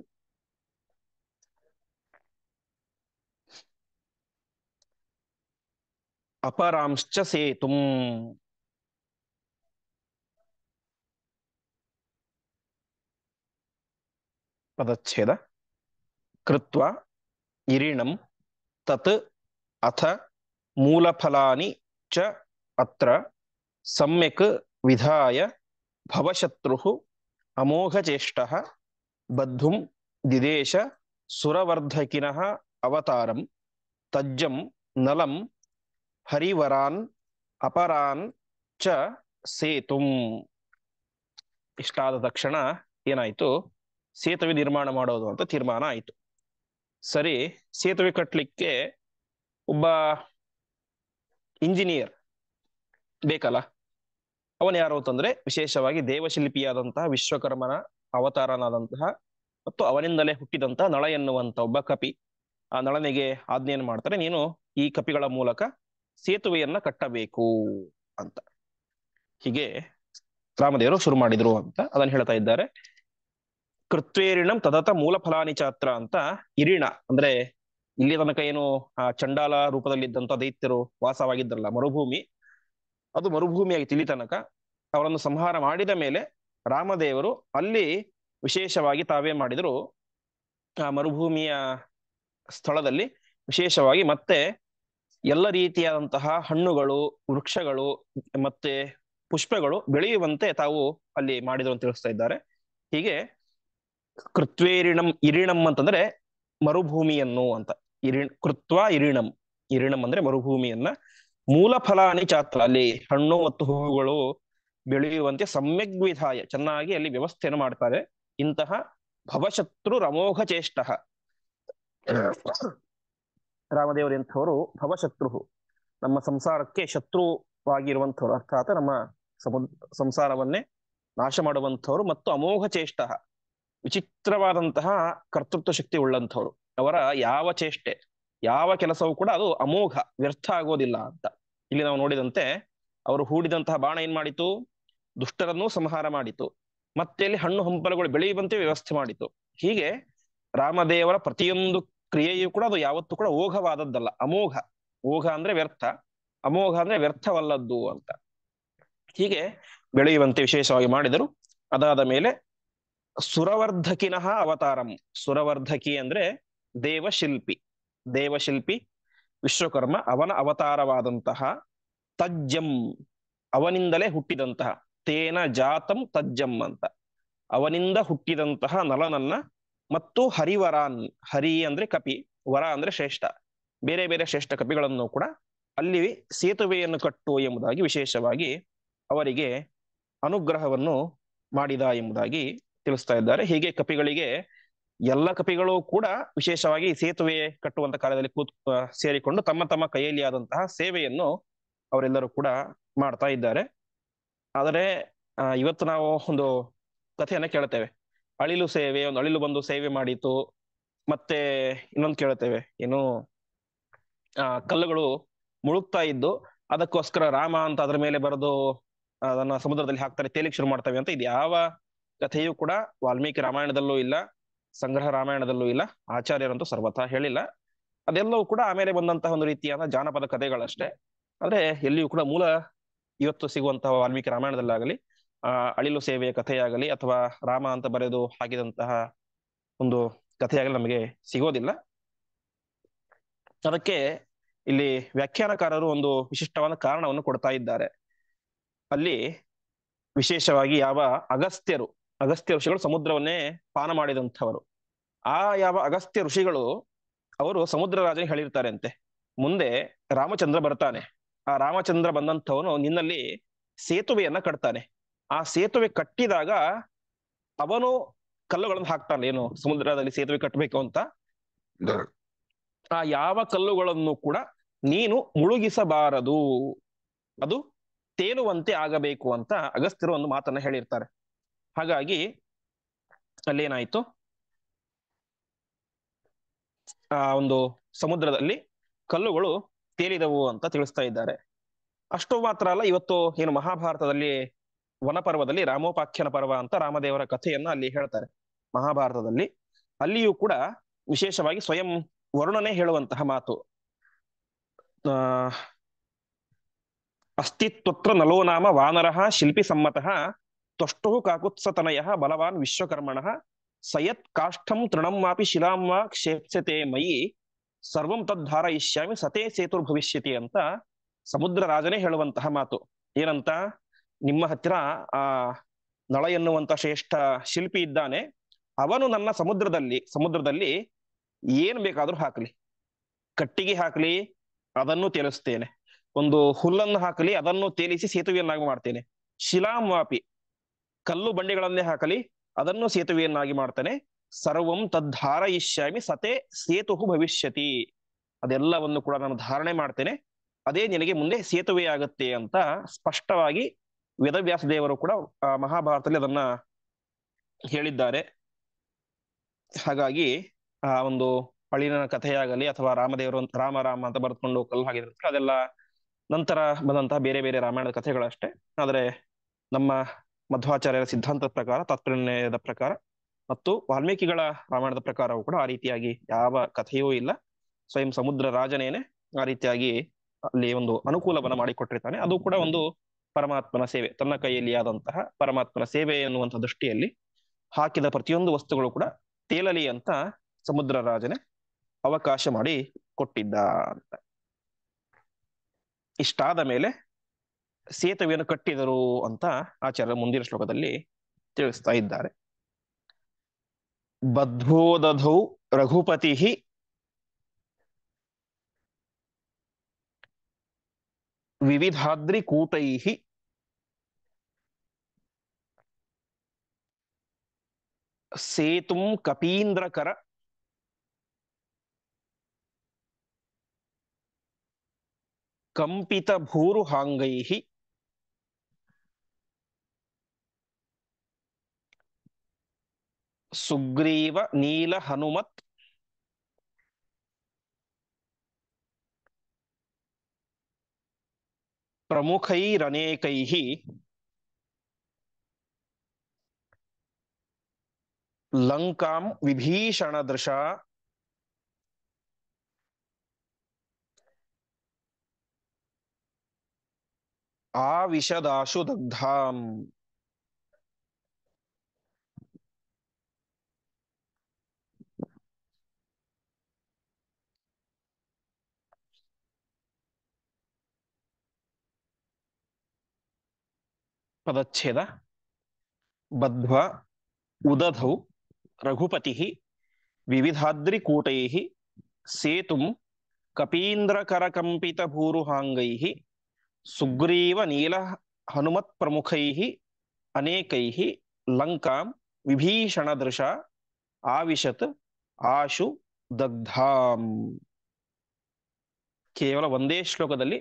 ಅಪರಾಂಶ್ಚ ಸೇತುಂ. ಪದಚ್ಛೇದ: ಕೃತ್ವ ಇರಿಣಂ ತತ್ ಅಥ ಮೂಲಫಲಾನಿ ಚ ಅತ್ರ ಸಮ್ಯಕ್ ವಿಧಾಯ ಭವಶತ್ರುಃ ಅಮೋಘಚೇಷ್ಟಃ ಬದ್ಧುಂ ದಿದೇಶ ಸುರವರ್ಧಕಿನಃ ಅವತಾರಂ ತಜ್ಜಂ ನಲಂ ಹರಿವರಾನ್ ಅಪರಾನ್ ಚ ಸೇತುಂ. ಇಷ್ಟಾದ ತಕ್ಷಣ ಏನಾಯ್ತು, ಸೇತುವೆ ನಿರ್ಮಾಣ ಮಾಡೋದು ಅಂತ ತೀರ್ಮಾನ ಆಯ್ತು. ಸರಿ, ಸೇತುವೆ ಕಟ್ಟಲಿಕ್ಕೆ ಒಬ್ಬ ಇಂಜಿನಿಯರ್ ಬೇಕಲ್ಲ. ಅವನು ಯಾರು ಅಂತಂದ್ರೆ ವಿಶೇಷವಾಗಿ ದೇವಶಿಲ್ಪಿಯಾದಂತಹ ವಿಶ್ವಕರ್ಮನ ಅವತಾರನಾದಂತಹ ಮತ್ತು ಅವನಿಂದಲೇ ಹುಟ್ಟಿದಂತಹ ನಳ ಎನ್ನುವಂತ ಒಬ್ಬ ಕಪಿ. ಆ ನಳನಿಗೆ ಆಜ್ಞೆಯನ್ನು ಮಾಡ್ತಾರೆ, ನೀನು ಈ ಕಪಿಗಳ ಮೂಲಕ ಸೇತುವೆಯನ್ನ ಕಟ್ಟಬೇಕು ಅಂತ. ಹೀಗೆ ರಾಮದೇವರು ಶುರು ಮಾಡಿದ್ರು ಅಂತ ಅದನ್ನು ಹೇಳ್ತಾ ಇದ್ದಾರೆ. ಕೃತ್ವೇರಿಣಂ ತದತ ಮೂಲ ಫಲಾನಿ ಚಾತ್ರ ಅಂತ ಇರಿಣ ಅಂದ್ರೆ ಇಲ್ಲಿ ತನಕ ಏನು ಆ ಚಂಡಾಲ ರೂಪದಲ್ಲಿದ್ದಂತ ದೈತ್ಯರು ವಾಸವಾಗಿದ್ರಲ್ಲ ಮರುಭೂಮಿ, ಅದು ಮರುಭೂಮಿಯಾಗಿತ್ತು ಇಲ್ಲಿ ತನಕ. ಅವರನ್ನು ಸಂಹಾರ ಮಾಡಿದ ಮೇಲೆ ರಾಮದೇವರು ಅಲ್ಲಿ ವಿಶೇಷವಾಗಿ ತಾವೇ ಮಾಡಿದ್ರು, ಆ ಮರುಭೂಮಿಯ ಸ್ಥಳದಲ್ಲಿ ವಿಶೇಷವಾಗಿ ಮತ್ತೆ ಎಲ್ಲ ರೀತಿಯಾದಂತಹ ಹಣ್ಣುಗಳು, ವೃಕ್ಷಗಳು ಮತ್ತೆ ಪುಷ್ಪಗಳು ಬೆಳೆಯುವಂತೆ ತಾವು ಅಲ್ಲಿ ಮಾಡಿದ್ರು ಅಂತ ತಿಳಿಸ್ತಾ ಇದ್ದಾರೆ. ಹೀಗೆ ಕೃತ್ವೇರಿಣಂ, ಇರಿಣಂ ಅಂತಂದ್ರೆ ಮರುಭೂಮಿಯನ್ನು ಅಂತ. ಕೃತ್ವ ಇರಿಣಂ, ಇರಿಣಂ ಅಂದ್ರೆ ಮರುಭೂಮಿಯನ್ನ, ಮೂಲ ಫಲಾನಿ ಚಾತ್ರ ಅಲ್ಲಿ ಹಣ್ಣು ಮತ್ತು ಹೂವುಗಳು ಬೆಳೆಯುವಂತೆ ಸಮ್ಯಗ್ ವಿಧಾಯ ಚೆನ್ನಾಗಿ ಅಲ್ಲಿ ವ್ಯವಸ್ಥೆಯನ್ನು ಮಾಡ್ತಾರೆ. ಇಂತಹ ಭವಶತ್ರು ರಮೋಘ ಚೇಷ್ಟ, ರಾಮದೇವರು ಎಂಥವರು ಭವಶತ್ರು, ನಮ್ಮ ಸಂಸಾರಕ್ಕೆ ಶತ್ರುವಾಗಿರುವಂಥವ್ರು, ಅರ್ಥಾತ್ ನಮ್ಮ ಸಂಸಾರವನ್ನೇ ನಾಶ ಮಾಡುವಂಥವ್ರು, ಮತ್ತು ಅಮೋಘ ಚೇಷ್ಟ ವಿಚಿತ್ರವಾದಂತಹ ಕರ್ತೃತ್ವ ಶಕ್ತಿ ಉಳ್ಳಂಥವ್ರು. ಅವರ ಯಾವ ಚೇಷ್ಟೆ, ಯಾವ ಕೆಲಸವೂ ಕೂಡ ಅದು ಅಮೋಘ, ವ್ಯರ್ಥ ಆಗೋದಿಲ್ಲ ಅಂತ. ಇಲ್ಲಿ ನಾವು ನೋಡಿದಂತೆ ಅವರು ಹೂಡಿದಂತಹ ಬಾಣ ಏನ್ ಮಾಡಿತು, ದುಷ್ಟರನ್ನೂ ಸಂಹಾರ ಮಾಡಿತು, ಮತ್ತೆ ಅಲ್ಲಿ ಹಣ್ಣು ಹಂಪಲುಗಳು ಬೆಳೆಯುವಂತೆ ವ್ಯವಸ್ಥೆ ಮಾಡಿತು. ಹೀಗೆ ರಾಮದೇವರ ಪ್ರತಿಯೊಂದು ಕ್ರಿಯೆಯೂ ಕೂಡ ಅದು ಯಾವತ್ತೂ ಕೂಡ ಓಘವಾದದ್ದಲ್ಲ, ಅಮೋಘ. ಓಘ ಅಂದ್ರೆ ವ್ಯರ್ಥ, ಅಮೋಘ ಅಂದ್ರೆ ವ್ಯರ್ಥವಲ್ಲದ್ದು ಅಂತ. ಹೀಗೆ ಬೆಳೆಯುವಂತೆ ವಿಶೇಷವಾಗಿ ಮಾಡಿದರು. ಅದಾದ ಮೇಲೆ ಸುರವರ್ಧಕಿನಃ ಅವತಾರಂ, ಸುರವರ್ಧಕಿ ಅಂದ್ರೆ ದೇವಶಿಲ್ಪಿ, ದೇವಶಿಲ್ಪಿ ವಿಶ್ವಕರ್ಮ ಅವನ ಅವತಾರವಾದಂತಹ ತಜ್ಜಂ ಅವನಿಂದಲೇ ಹುಟ್ಟಿದಂತಹ, ತೇನ ಜಾತಂ ತಜ್ಜಂ ಅಂತ. ಅವನಿಂದ ಹುಟ್ಟಿದಂತಹ ನಲನನ್ನ ಮತ್ತು ಹರಿವರಾನ್, ಹರಿ ಅಂದ್ರೆ ಕಪಿ, ವರ ಅಂದ್ರೆ ಶ್ರೇಷ್ಠ, ಬೇರೆ ಬೇರೆ ಶ್ರೇಷ್ಠ ಕಪಿಗಳನ್ನು ಕೂಡ ಅಲ್ಲಿ ಸೇತುವೆಯನ್ನು ಕಟ್ಟು ಎಂಬುದಾಗಿ ವಿಶೇಷವಾಗಿ ಅವರಿಗೆ ಅನುಗ್ರಹವನ್ನು ಮಾಡಿದ ಎಂಬುದಾಗಿ ತಿಳಿಸ್ತಾ ಇದ್ದಾರೆ. ಹೀಗೆ ಕಪಿಗಳಿಗೆ, ಎಲ್ಲ ಕಪಿಗಳು ಕೂಡ ವಿಶೇಷವಾಗಿ ಸೇತುವೆ ಕಟ್ಟುವಂತ ಕಾರ್ಯದಲ್ಲಿ ಸೇರಿಕೊಂಡು ತಮ್ಮ ತಮ್ಮ ಕೈಯಲ್ಲಿ ಆದಂತಹ ಸೇವೆಯನ್ನು ಅವರೆಲ್ಲರೂ ಕೂಡ ಮಾಡ್ತಾ ಇದ್ದಾರೆ. ಆದರೆ ಇವತ್ತು ನಾವು ಒಂದು ಕಥೆಯನ್ನ ಕೇಳ್ತೇವೆ, ಅಳಿಲು ಸೇವೆ, ಒಂದು ಅಳಿಲು ಬಂದು ಸೇವೆ ಮಾಡಿತು. ಮತ್ತೆ ಇನ್ನೊಂದು ಕೇಳ್ತೇವೆ, ಏನು ಕಲ್ಲುಗಳು ಮುಳುಗ್ತಾ ಇದ್ದು ಅದಕ್ಕೋಸ್ಕರ ರಾಮ ಅಂತ ಅದ್ರ ಮೇಲೆ ಬರೆದು ಅದನ್ನ ಸಮುದ್ರದಲ್ಲಿ ಹಾಕ್ತಾರೆ, ತೇಲಿಕ್ ಶುರು ಮಾಡ್ತವೆ ಅಂತ. ಇದು ಯಾವ ಕಥೆಯೂ ಕೂಡ ವಾಲ್ಮೀಕಿ ರಾಮಾಯಣದಲ್ಲೂ ಇಲ್ಲ, ಸಂಗ್ರಹ ರಾಮಾಯಣದಲ್ಲೂ ಇಲ್ಲ, ಆಚಾರ್ಯರಂತೂ ಸರ್ವಥಾ ಹೇಳಿಲ್ಲ. ಅದೆಲ್ಲವೂ ಕೂಡ ಆಮೇಲೆ ಬಂದಂತಹ ಒಂದು ರೀತಿಯಾದ ಜಾನಪದ ಕಥೆಗಳಷ್ಟೇ. ಆದ್ರೆ ಎಲ್ಲಿಯೂ ಕೂಡ ಮೂಲ ಇವತ್ತು ಸಿಗುವಂತಹ ವಾಲ್ಮೀಕಿ ರಾಮಾಯಣದಲ್ಲಾಗಲಿ, ಅಳಿಲು ಸೇವೆಯ ಕಥೆಯಾಗಲಿ, ಅಥವಾ ರಾಮ ಅಂತ ಬರೆದು ಹಾಕಿದಂತಹ ಒಂದು ಕಥೆಯಾಗಲಿ ನಮಗೆ ಸಿಗೋದಿಲ್ಲ. ಅದಕ್ಕೆ ಇಲ್ಲಿ ವ್ಯಾಖ್ಯಾನಕಾರರು ಒಂದು ವಿಶಿಷ್ಟವಾದ ಕಾರಣವನ್ನು ಕೊಡ್ತಾ ಇದ್ದಾರೆ. ಅಲ್ಲಿ ವಿಶೇಷವಾಗಿ ಯಾವ ಅಗಸ್ತ್ಯ ಋಷಿಗಳು ಸಮುದ್ರವನ್ನೇ ಪಾನ ಮಾಡಿದಂಥವರು, ಆ ಯಾವ ಅಗಸ್ತ್ಯ ಋಷಿಗಳು ಅವರು ಸಮುದ್ರ ರಾಜನಿಗೆ ಹೇಳಿರ್ತಾರೆ ಅಂತೆ, ಮುಂದೆ ರಾಮಚಂದ್ರ ಬರ್ತಾನೆ, ಆ ರಾಮಚಂದ್ರ ಬಂದಂಥವನು ನಿನ್ನಲ್ಲಿ ಸೇತುವೆಯನ್ನ ಕಟ್ತಾನೆ, ಆ ಸೇತುವೆ ಕಟ್ಟಿದಾಗ ಅವನು ಕಲ್ಲುಗಳನ್ನು ಹಾಕ್ತಾನೆ, ಏನು ಸಮುದ್ರದಲ್ಲಿ ಸೇತುವೆ ಕಟ್ಟಬೇಕು ಅಂತ. ಆ ಯಾವ ಕಲ್ಲುಗಳನ್ನು ಕೂಡ ನೀನು ಮುಳುಗಿಸಬಾರದು, ಅದು ತೇಲುವಂತೆ ಆಗಬೇಕು ಅಂತ ಅಗಸ್ತ್ಯರು ಒಂದು ಮಾತನ್ನ ಹೇಳಿರ್ತಾರೆ. ಹಾಗಾಗಿ ಅಲ್ಲೇನಾಯ್ತು, ಆ ಒಂದು ಸಮುದ್ರದಲ್ಲಿ ಕಲ್ಲುಗಳು ತೇಲಿದವು ಅಂತ ತಿಳಿಸ್ತಾ ಇದ್ದಾರೆ. ಅಷ್ಟು ಮಾತ್ರ ಅಲ್ಲ, ಇವತ್ತು ಏನು ಮಹಾಭಾರತದಲ್ಲಿ ವನಪರ್ವದಲ್ಲಿ ರಾಮೋಪಾಖ್ಯಾನ ಪರ್ವ ಅಂತ ರಾಮದೇವರ ಕಥೆಯನ್ನ ಅಲ್ಲಿ ಹೇಳ್ತಾರೆ ಮಹಾಭಾರತದಲ್ಲಿ. ಅಲ್ಲಿಯೂ ಕೂಡ ವಿಶೇಷವಾಗಿ ಸ್ವಯಂ ವರುಣನೇ ಹೇಳುವಂತಹ ಮಾತು, ಆ ಅಸ್ತಿತ್ವತ್ರ ನಲೋ ನಾಮ ವಾನರಃ ಶಿಲ್ಪಿ ಸಮ್ಮತಃ ತ್ವಷ್ಟುಃ ಕಾಕುತ್ಸತನಯಃ ಬಲವಾನ್ ವಿಶ್ವಕರ್ಮಣಃ ಸಯತ್ ಕಾಷ್ಠಂ ತೃಣಂ ವಾಪಿ ಶಿಲಾಂ ವಾ ಕ್ಷೇಪ್ಸ್ಯತೆ ಮಯಿ ಸರ್ವಂ ತದ್ಧಾರಯಿಷ್ಯಾಮಿ ಸತೇ ಸೇತುರ್ಭವಿಷ್ಯತಿ ಅಂತ ಸಮುದ್ರ ರಾಜನೇ ಹೇಳುವಂತಹ ಮಾತು. ಏನಂತ, ನಿಮ್ಮ ಹತ್ತಿರ ಆ ನಳ ಎನ್ನುವಂತ ಶ್ರೇಷ್ಠ ಶಿಲ್ಪಿ ಇದ್ದಾನೆ, ಅವನು ನನ್ನ ಸಮುದ್ರದಲ್ಲಿ ಏನ್ ಬೇಕಾದ್ರೂ ಹಾಕಲಿ, ಕಟ್ಟಿಗೆ ಹಾಕಲಿ ಅದನ್ನು ತೇಲಿಸ್ತೇನೆ, ಒಂದು ಹುಲ್ಲನ್ನು ಹಾಕಲಿ ಅದನ್ನು ತೇಲಿಸಿ ಸೇತುವೆಯನ್ನಾಗಿ ಮಾಡ್ತೇನೆ, ಶಿಲಾಂ ವಾಪಿ ಕಲ್ಲು ಬಂಡೆಗಳನ್ನೇ ಹಾಕಲಿ ಅದನ್ನು ಸೇತುವೆಯನ್ನಾಗಿ ಮಾಡ್ತಾನೆ, ಸರ್ವಂ ತದ್ಧಾರಯಿಷ್ಯಾಮಿ ಸತೆ ಸೇತು ಭವಿಷ್ಯತಿ, ಅದೆಲ್ಲವನ್ನು ಕೂಡ ನಾನು ಧಾರಣೆ ಮಾಡ್ತೇನೆ, ಅದೇ ನಿನಗೆ ಮುಂದೆ ಸೇತುವೆಯಾಗತ್ತೆ ಅಂತ ಸ್ಪಷ್ಟವಾಗಿ ವೇದವ್ಯಾಸ ದೇವರು ಕೂಡ ಮಹಾಭಾರತದಲ್ಲಿ ಅದನ್ನ ಹೇಳಿದ್ದಾರೆ. ಹಾಗಾಗಿ ಆ ಒಂದು ಅಳಿನ ಕಥೆಯಾಗಲಿ ಅಥವಾ ರಾಮದೇವರು ರಾಮ ರಾಮ ಅಂತ ಬರೆದುಕೊಂಡು ಕಲ್ಲು ಹಾಕಿದ್ರೆ ಅದೆಲ್ಲ ನಂತರ ಬಂದಂತಹ ಬೇರೆ ಬೇರೆ ರಾಮಾಯಣದ ಕಥೆಗಳಷ್ಟೇ. ಆದರೆ ನಮ್ಮ ಮಧ್ವಾಚಾರ್ಯರ ಸಿದ್ಧಾಂತದ ಪ್ರಕಾರ, ತಾತ್ಪರ್ಯದ ಪ್ರಕಾರ ಮತ್ತು ವಾಲ್ಮೀಕಿಗಳ ರಾಮಾಯಣದ ಪ್ರಕಾರವೂ ಕೂಡ ಆ ರೀತಿಯಾಗಿ ಯಾವ ಕಥೆಯೂ ಇಲ್ಲ. ಸ್ವಯಂ ಸಮುದ್ರ ರಾಜನೇನೆ ಆ ರೀತಿಯಾಗಿ ಅಲ್ಲಿ ಒಂದು ಅನುಕೂಲವನ್ನ ಮಾಡಿಕೊಟ್ಟಿರ್ತಾನೆ. ಅದು ಕೂಡ ಒಂದು ಪರಮಾತ್ಮನ ಸೇವೆ, ತನ್ನ ಕೈಯಲ್ಲಿ ಆದಂತಹ ಪರಮಾತ್ಮನ ಸೇವೆ ಎನ್ನುವಂಥ ದೃಷ್ಟಿಯಲ್ಲಿ ಹಾಕಿದ ಪ್ರತಿಯೊಂದು ವಸ್ತುಗಳು ಕೂಡ ತೇಲಲಿ ಅಂತ ಸಮುದ್ರ ರಾಜನೇ ಅವಕಾಶ ಮಾಡಿ ಕೊಟ್ಟಿದ್ದ ಅಂತ. ಇಷ್ಟಾದ ಮೇಲೆ ಸೇತುವೆಯನ್ನು ಕಟ್ಟಿದರು ಅಂತ ಆಚಾರ್ಯ ಮುಂದಿನ ಶ್ಲೋಕದಲ್ಲಿ ತಿಳಿಸ್ತಾ ಇದ್ದಾರೆ. ಬದ್ಧೋದಧೌ ರಘುಪತಿ ವಿವಿಧಾದ್ರಿ ಕೂಟೈ ಸೇತುಂ ಕಪೀಂದ್ರಕರ ಕಂಪಿತ ಭೂರುಹಾಂಗೈ ಸುಗ್ರೀವ ನೀಲ ಹನುಮತ್ ಪ್ರಮುಖೈರನೇಕೈ ಲಂಕಾಂ ವಿಭೀಷಣದೃಶ ಆವಿಶದಾಶು ದಗ್ಧಾಂ. ಪದಚ್ಛೇದ ಬದ್ಧ್ವಾ ಉದಧೌ ರಘುಪತಿ ವಿವಿಧಾದ್ರಿಕೂಟೈ ಸೇತುಂ ಕಪೀಂದ್ರಕರಕಂಪಿತ ಭೂರುಹಾಂಗೈ ಸುಗ್ರೀವ ನೀಲ ಹನುಮತ್ ಪ್ರಮುಖೈ ಅನೇಕೈ ಲಂಕಾಂ ವಿಭೀಷಣದೃಶ ಆವಿಶತ್ ಆಶು ದಗ್ಧಾಂ. ಕೇವಲ ಒಂದೇ ಶ್ಲೋಕದಲ್ಲಿ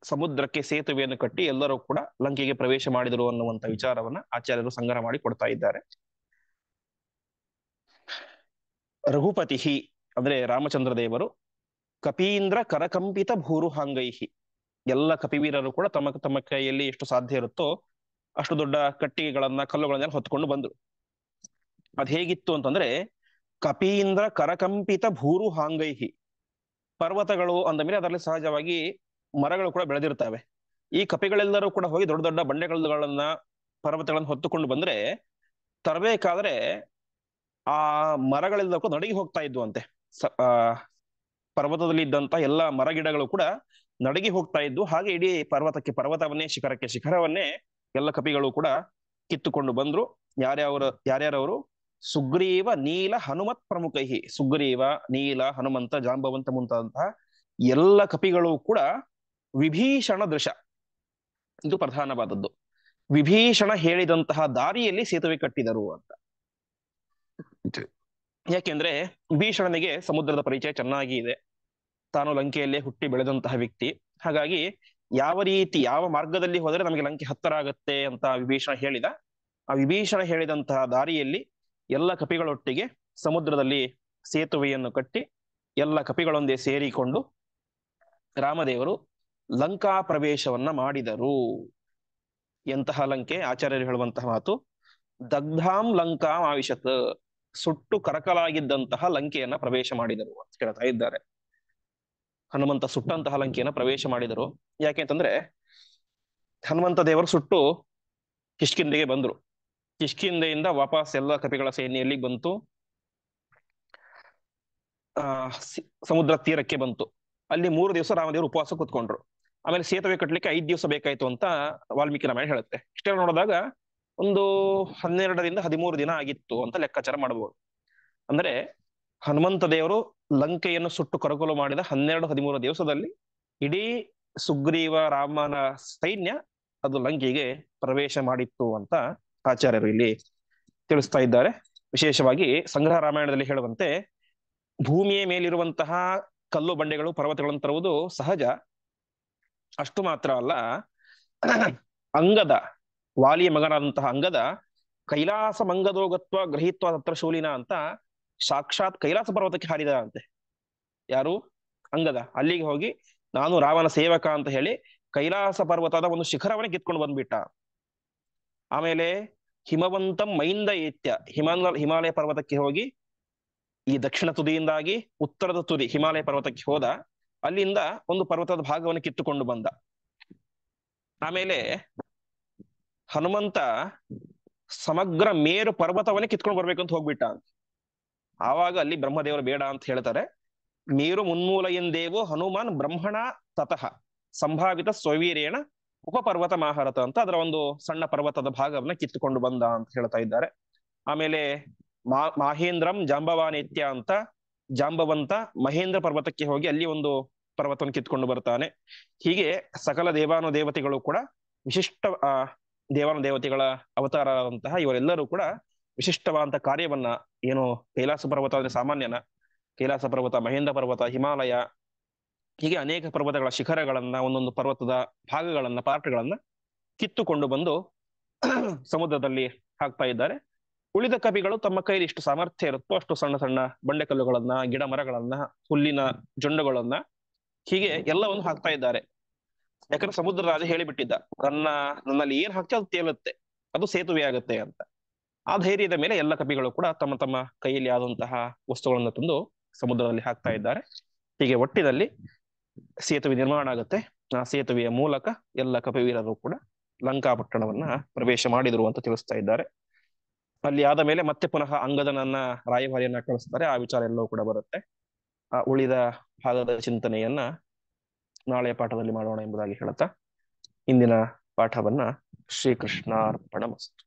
ಸಮುದ್ರಕ್ಕೆ ಸೇತುವೆಯನ್ನು ಕಟ್ಟಿ ಎಲ್ಲರೂ ಕೂಡ ಲಂಕೆಗೆ ಪ್ರವೇಶ ಮಾಡಿದರು ಅನ್ನುವಂತ ವಿಚಾರವನ್ನ ಆಚಾರ್ಯರು ಸಂಗ್ರಹ ಮಾಡಿ ಕೊಡ್ತಾ ಇದ್ದಾರೆ. ರಘುಪತಿ ಅಂದ್ರೆ ರಾಮಚಂದ್ರ ದೇವರು, ಕಪೀಂದ್ರ ಕರಕಂಪಿತ ಭೂರುಹಾಂಗೈಹಿ, ಎಲ್ಲ ಕಪಿವೀರರು ಕೂಡ ತಮ್ಮ ತಮ್ಮ ಕೈಯಲ್ಲಿ ಎಷ್ಟು ಸಾಧ್ಯ ಇರುತ್ತೋ ಅಷ್ಟು ದೊಡ್ಡ ಕಟ್ಟಿಗೆಗಳನ್ನ ಕಲ್ಲುಗಳನ್ನೆಲ್ಲ ಹೊತ್ಕೊಂಡು ಬಂದ್ರು. ಅದ್ ಹೇಗಿತ್ತು ಅಂತಂದ್ರೆ ಕಪೀಂದ್ರ ಕರಕಂಪಿತ ಭೂರುಹಾಂಗೈಹಿ, ಪರ್ವತಗಳು ಅಂದ ಮೇಲೆ ಅದರಲ್ಲಿ ಸಹಜವಾಗಿ ಮರಗಳು ಕೂಡ ಬೆಳೆದಿರ್ತವೆ. ಈ ಕಪಿಗಳೆಲ್ಲರೂ ಕೂಡ ಹೋಗಿ ದೊಡ್ಡ ದೊಡ್ಡ ಬಂಡೆಗಳನ್ನ ಪರ್ವತಗಳನ್ನು ಹೊತ್ತುಕೊಂಡು ಬಂದ್ರೆ ತರಬೇಕಾದ್ರೆ ಆ ಮರಗಳೆಲ್ಲ ಕೂಡ ನಡಗಿ ಹೋಗ್ತಾ ಇದ್ವು ಅಂತೆ. ಪರ್ವತದಲ್ಲಿ ಇದ್ದಂತ ಎಲ್ಲ ಮರಗಿಡಗಳು ಕೂಡ ನಡಗಿ ಹೋಗ್ತಾ ಇದ್ವು. ಹಾಗೆ ಇಡೀ ಪರ್ವತವನ್ನೇ ಶಿಖರವನ್ನೇ ಎಲ್ಲ ಕಪಿಗಳು ಕೂಡ ಕಿತ್ತುಕೊಂಡು ಬಂದ್ರು. ಯಾರ್ಯಾರವರು ಸುಗ್ರೀವ ನೀಲ ಹನುಮತ್ ಪ್ರಮುಖೈಹಿ, ಸುಗ್ರೀವ ನೀಲ ಹನುಮಂತ ಜಾಂಬವಂತ ಮುಂತಾದಂತಹ ಎಲ್ಲ ಕಪಿಗಳು ಕೂಡ ವಿಭೀಷಣ ದೃಶ, ಇದು ಪ್ರಧಾನವಾದದ್ದು, ವಿಭೀಷಣ ಹೇಳಿದಂತಹ ದಾರಿಯಲ್ಲಿ ಸೇತುವೆ ಕಟ್ಟಿದರು ಅಂತ. ಯಾಕೆಂದ್ರೆ ವಿಭೀಷಣನಿಗೆ ಸಮುದ್ರದ ಪರಿಚಯ ಚೆನ್ನಾಗಿ ಇದೆ, ತಾನು ಲಂಕೆಯಲ್ಲೇ ಹುಟ್ಟಿ ಬೆಳೆದಂತಹ ವ್ಯಕ್ತಿ. ಹಾಗಾಗಿ ಯಾವ ರೀತಿ ಯಾವ ಮಾರ್ಗದಲ್ಲಿ ಹೋದರೆ ನಮಗೆ ಲಂಕೆ ಹತ್ತಿರ ಆಗತ್ತೆ ಅಂತ ವಿಭೀಷಣ ಹೇಳಿದ. ಆ ವಿಭೀಷಣ ಹೇಳಿದಂತಹ ದಾರಿಯಲ್ಲಿ ಎಲ್ಲ ಕಪಿಗಳೊಟ್ಟಿಗೆ ಸಮುದ್ರದಲ್ಲಿ ಸೇತುವೆಯನ್ನು ಕಟ್ಟಿ ಎಲ್ಲ ಕಪಿಗಳೊಂದೇ ಸೇರಿಕೊಂಡು ರಾಮದೇವರು ಲಂಕಾ ಪ್ರವೇಶವನ್ನ ಮಾಡಿದರು. ಎಂತಹ ಲಂಕೆ? ಆಚಾರ್ಯರು ಹೇಳುವಂತಹ ಮಾತು, ದಗ್ಧಾಂ ಲಂಕಾಂ ಆವಿಶತ್, ಸುಟ್ಟು ಕರಕಲಾಗಿದ್ದಂತಹ ಲಂಕೆಯನ್ನ ಪ್ರವೇಶ ಮಾಡಿದರು ಅಂತ ಹೇಳ್ತಾ ಇದ್ದಾರೆ. ಹನುಮಂತ ಸುಟ್ಟಂತಹ ಲಂಕೆಯನ್ನ ಪ್ರವೇಶ ಮಾಡಿದರು. ಯಾಕೆಂತಂದ್ರೆ ಹನುಮಂತ ದೇವರು ಸುಟ್ಟು ಕಿಷ್ಕಿಂಧೆಗೆ ಬಂದ್ರು. ಕಿಷ್ಕಿಂಧೆಯಿಂದ ವಾಪಸ್ ಎಲ್ಲ ಕಪಿಗಳ ಸೇನೆಯಲ್ಲಿ ಬಂತು, ಸಮುದ್ರ ತೀರಕ್ಕೆ ಬಂತು. ಅಲ್ಲಿ 3 ದಿವಸ ರಾಮದೇವರು ಉಪವಾಸ ಕೂತ್ಕೊಂಡ್ರು. ಆಮೇಲೆ ಸೇತುವೆ ಕಟ್ಟಲಿಕ್ಕೆ 5 ದಿವಸ ಬೇಕಾಯ್ತು ಅಂತ ವಾಲ್ಮೀಕಿ ರಾಮಾಯಣ ಹೇಳುತ್ತೆ. ಇಷ್ಟೆಲ್ಲ ನೋಡಿದಾಗ ಒಂದು 12ರಿಂದ 13 ದಿನ ಆಗಿತ್ತು ಅಂತ ಲೆಕ್ಕಾಚಾರ ಮಾಡಬಹುದು. ಅಂದ್ರೆ ಹನುಮಂತ ದೇವರು ಲಂಕೆಯನ್ನು ಸುಟ್ಟು ಕರಕಲು ಮಾಡಿದ 12-13 ದಿವಸದಲ್ಲಿ ಇಡೀ ಸುಗ್ರೀವ ರಾಮನ ಸೈನ್ಯ ಅದು ಲಂಕೆಗೆ ಪ್ರವೇಶ ಮಾಡಿತ್ತು ಅಂತ ಆಚಾರ್ಯರು ಇಲ್ಲಿ ತಿಳಿಸ್ತಾ ಇದ್ದಾರೆ. ವಿಶೇಷವಾಗಿ ಸಂಗ್ರಹ ರಾಮಾಯಣದಲ್ಲಿ ಹೇಳುವಂತೆ ಭೂಮಿಯ ಮೇಲಿರುವಂತಹ ಕಲ್ಲು ಬಂಡೆಗಳು ಪರ್ವತಗಳನ್ನು ತರುವುದು ಸಹಜ. ಅಷ್ಟು ಮಾತ್ರ ಅಲ್ಲ, ಅಂಗದ, ವಾಲಿಯ ಮಗನಾದಂತಹ ಅಂಗದ ಕೈಲಾಸ ಮಂಗದೋಗತ್ವ ಗ್ರಹಿತ್ವ ತತ್ರ ಶೂಲಿನ ಅಂತ ಸಾಕ್ಷಾತ್ ಕೈಲಾಸ ಪರ್ವತಕ್ಕೆ ಹಾರಿದ ಅಂತೆ. ಯಾರು? ಅಂಗದ. ಅಲ್ಲಿಗೆ ಹೋಗಿ ನಾನು ರಾಮನ ಸೇವಕ ಅಂತ ಹೇಳಿ ಕೈಲಾಸ ಪರ್ವತದ ಒಂದು ಶಿಖರವನ್ನೇ ಕಿತ್ಕೊಂಡು ಬಂದ್ಬಿಟ್ಟ. ಆಮೇಲೆ ಹಿಮವಂತಂ ಮೈಂದ ಏತ್ಯ, ಹಿಮಾಲಯ ಪರ್ವತಕ್ಕೆ ಹೋಗಿ ಈ ದಕ್ಷಿಣ ತುದಿಯಿಂದಾಗಿ ಉತ್ತರದ ತುದಿ ಹಿಮಾಲಯ ಪರ್ವತಕ್ಕೆ ಹೋದ. ಅಲ್ಲಿಂದ ಒಂದು ಪರ್ವತದ ಭಾಗವನ್ನು ಕಿತ್ತುಕೊಂಡು ಬಂದ. ಆಮೇಲೆ ಹನುಮಂತ ಸಮಗ್ರ ಮೇರು ಪರ್ವತವನ್ನೇ ಕಿತ್ಕೊಂಡು ಬರ್ಬೇಕಂತ ಹೋಗ್ಬಿಟ್ಟ. ಆವಾಗ ಅಲ್ಲಿ ಬ್ರಹ್ಮದೇವರು ಬೇಡ ಅಂತ ಹೇಳ್ತಾರೆ. ಮೇರು ಮುನ್ಮೂಲ ಎಂದೇವೋ ಹನುಮಾನ್ ಬ್ರಹ್ಮಣ ತತಃ ಸಂಭಾವಿತ ಸ್ವವೀರ್ಯೇಣ ಉಪಪರ್ವತ ಮಾಹರತ ಅಂತ ಅದರ ಒಂದು ಸಣ್ಣ ಪರ್ವತದ ಭಾಗವನ್ನ ಕಿತ್ತುಕೊಂಡು ಬಂದ ಅಂತ ಹೇಳ್ತಾ ಇದ್ದಾರೆ. ಆಮೇಲೆ ಮಾಹೇಂದ್ರಂ ಜಾಂಬವಾನೇತ್ಯ ಅಂತ ಜಾಂಬವಂತ ಮಹೇಂದ್ರ ಪರ್ವತಕ್ಕೆ ಹೋಗಿ ಅಲ್ಲಿ ಒಂದು ಪರ್ವತವನ್ನು ಕಿತ್ಕೊಂಡು ಬರ್ತಾನೆ. ಹೀಗೆ ಸಕಲ ದೇವಾನುದೇವತೆಗಳು ಕೂಡ ವಿಶಿಷ್ಟ ದೇವಾನುದೇವತೆಗಳ ಅವತಾರದಂತಹ ಇವರೆಲ್ಲರೂ ಕೂಡ ವಿಶಿಷ್ಟವಾದಂತಹ ಕಾರ್ಯವನ್ನ, ಏನು ಕೈಲಾಸ ಪರ್ವತ ಅಂದ್ರೆ ಸಾಮಾನ್ಯನ, ಕೈಲಾಸ ಪರ್ವತ, ಮಹೇಂದ್ರ ಪರ್ವತ, ಹಿಮಾಲಯ, ಹೀಗೆ ಅನೇಕ ಪರ್ವತಗಳ ಶಿಖರಗಳನ್ನ, ಒಂದೊಂದು ಪರ್ವತದ ಭಾಗಗಳನ್ನ, ಪಾರ್ಟ್ಗಳನ್ನ ಕಿತ್ತುಕೊಂಡು ಬಂದು ಸಮುದ್ರದಲ್ಲಿ ಹಾಕ್ತಾ ಇದ್ದಾರೆ. ಉಳಿದ ಕವಿಗಳು ತಮ್ಮ ಕೈಲಿ ಇಷ್ಟು ಸಾಮರ್ಥ್ಯ ಇರುತ್ತೋ ಅಷ್ಟು ಸಣ್ಣ ಸಣ್ಣ ಬಂಡೆಕಲ್ಲುಗಳನ್ನ, ಗಿಡ ಮರಗಳನ್ನ, ಹುಲ್ಲಿನ ಜೊಂಡುಗಳನ್ನ, ಹೀಗೆ ಎಲ್ಲವನ್ನು ಹಾಕ್ತಾ ಇದ್ದಾರೆ. ಯಾಕಂದ್ರೆ ಸಮುದ್ರ ರಾಜ ಹೇಳಿಬಿಟ್ಟಿದ್ದ, ನನ್ನಲ್ಲಿ ಏನ್ ಹಾಕ್ತಿ ಅದು ತೇಲುತ್ತೆ, ಅದು ಸೇತುವೆ ಆಗುತ್ತೆ ಅಂತ. ಆ ಧೈರ್ಯದ ಮೇಲೆ ಎಲ್ಲ ಕಪಿಗಳು ಕೂಡ ತಮ್ಮ ತಮ್ಮ ಕೈಯಲ್ಲಿ ಆದಂತಹ ವಸ್ತುಗಳನ್ನು ತಂದು ಸಮುದ್ರದಲ್ಲಿ ಹಾಕ್ತಾ ಇದ್ದಾರೆ. ಹೀಗೆ ಒಟ್ಟಿನಲ್ಲಿ ಸೇತುವೆ ನಿರ್ಮಾಣ ಆಗುತ್ತೆ. ಆ ಸೇತುವೆಯ ಮೂಲಕ ಎಲ್ಲ ಕಪಿವೀರರು ಕೂಡ ಲಂಕಾಪಟ್ಟಣವನ್ನ ಪ್ರವೇಶ ಮಾಡಿದರು ಅಂತ ತಿಳಿಸ್ತಾ ಇದ್ದಾರೆ. ಅಲ್ಲಿ ಆದ ಮೇಲೆ ಮತ್ತೆ ಪುನಃ ಅಂಗದನನ್ನ ರಾಯಭಾರಿಯನ್ನ ಕಳಿಸ್ತಾರೆ. ಆ ವಿಚಾರ ಎಲ್ಲವೂ ಕೂಡ ಬರುತ್ತೆ. ಆ ಉಳಿದ ಭಾಗದ ಚಿಂತನೆಯನ್ನ ನಾಳೆಯ ಪಾಠದಲ್ಲಿ ಮಾಡೋಣ ಎಂಬುದಾಗಿ ಹೇಳ್ತಾ ಇಂದಿನ ಪಾಠವನ್ನ ಶ್ರೀಕೃಷ್ಣಾರ್ಪಣಮಸ್ತು.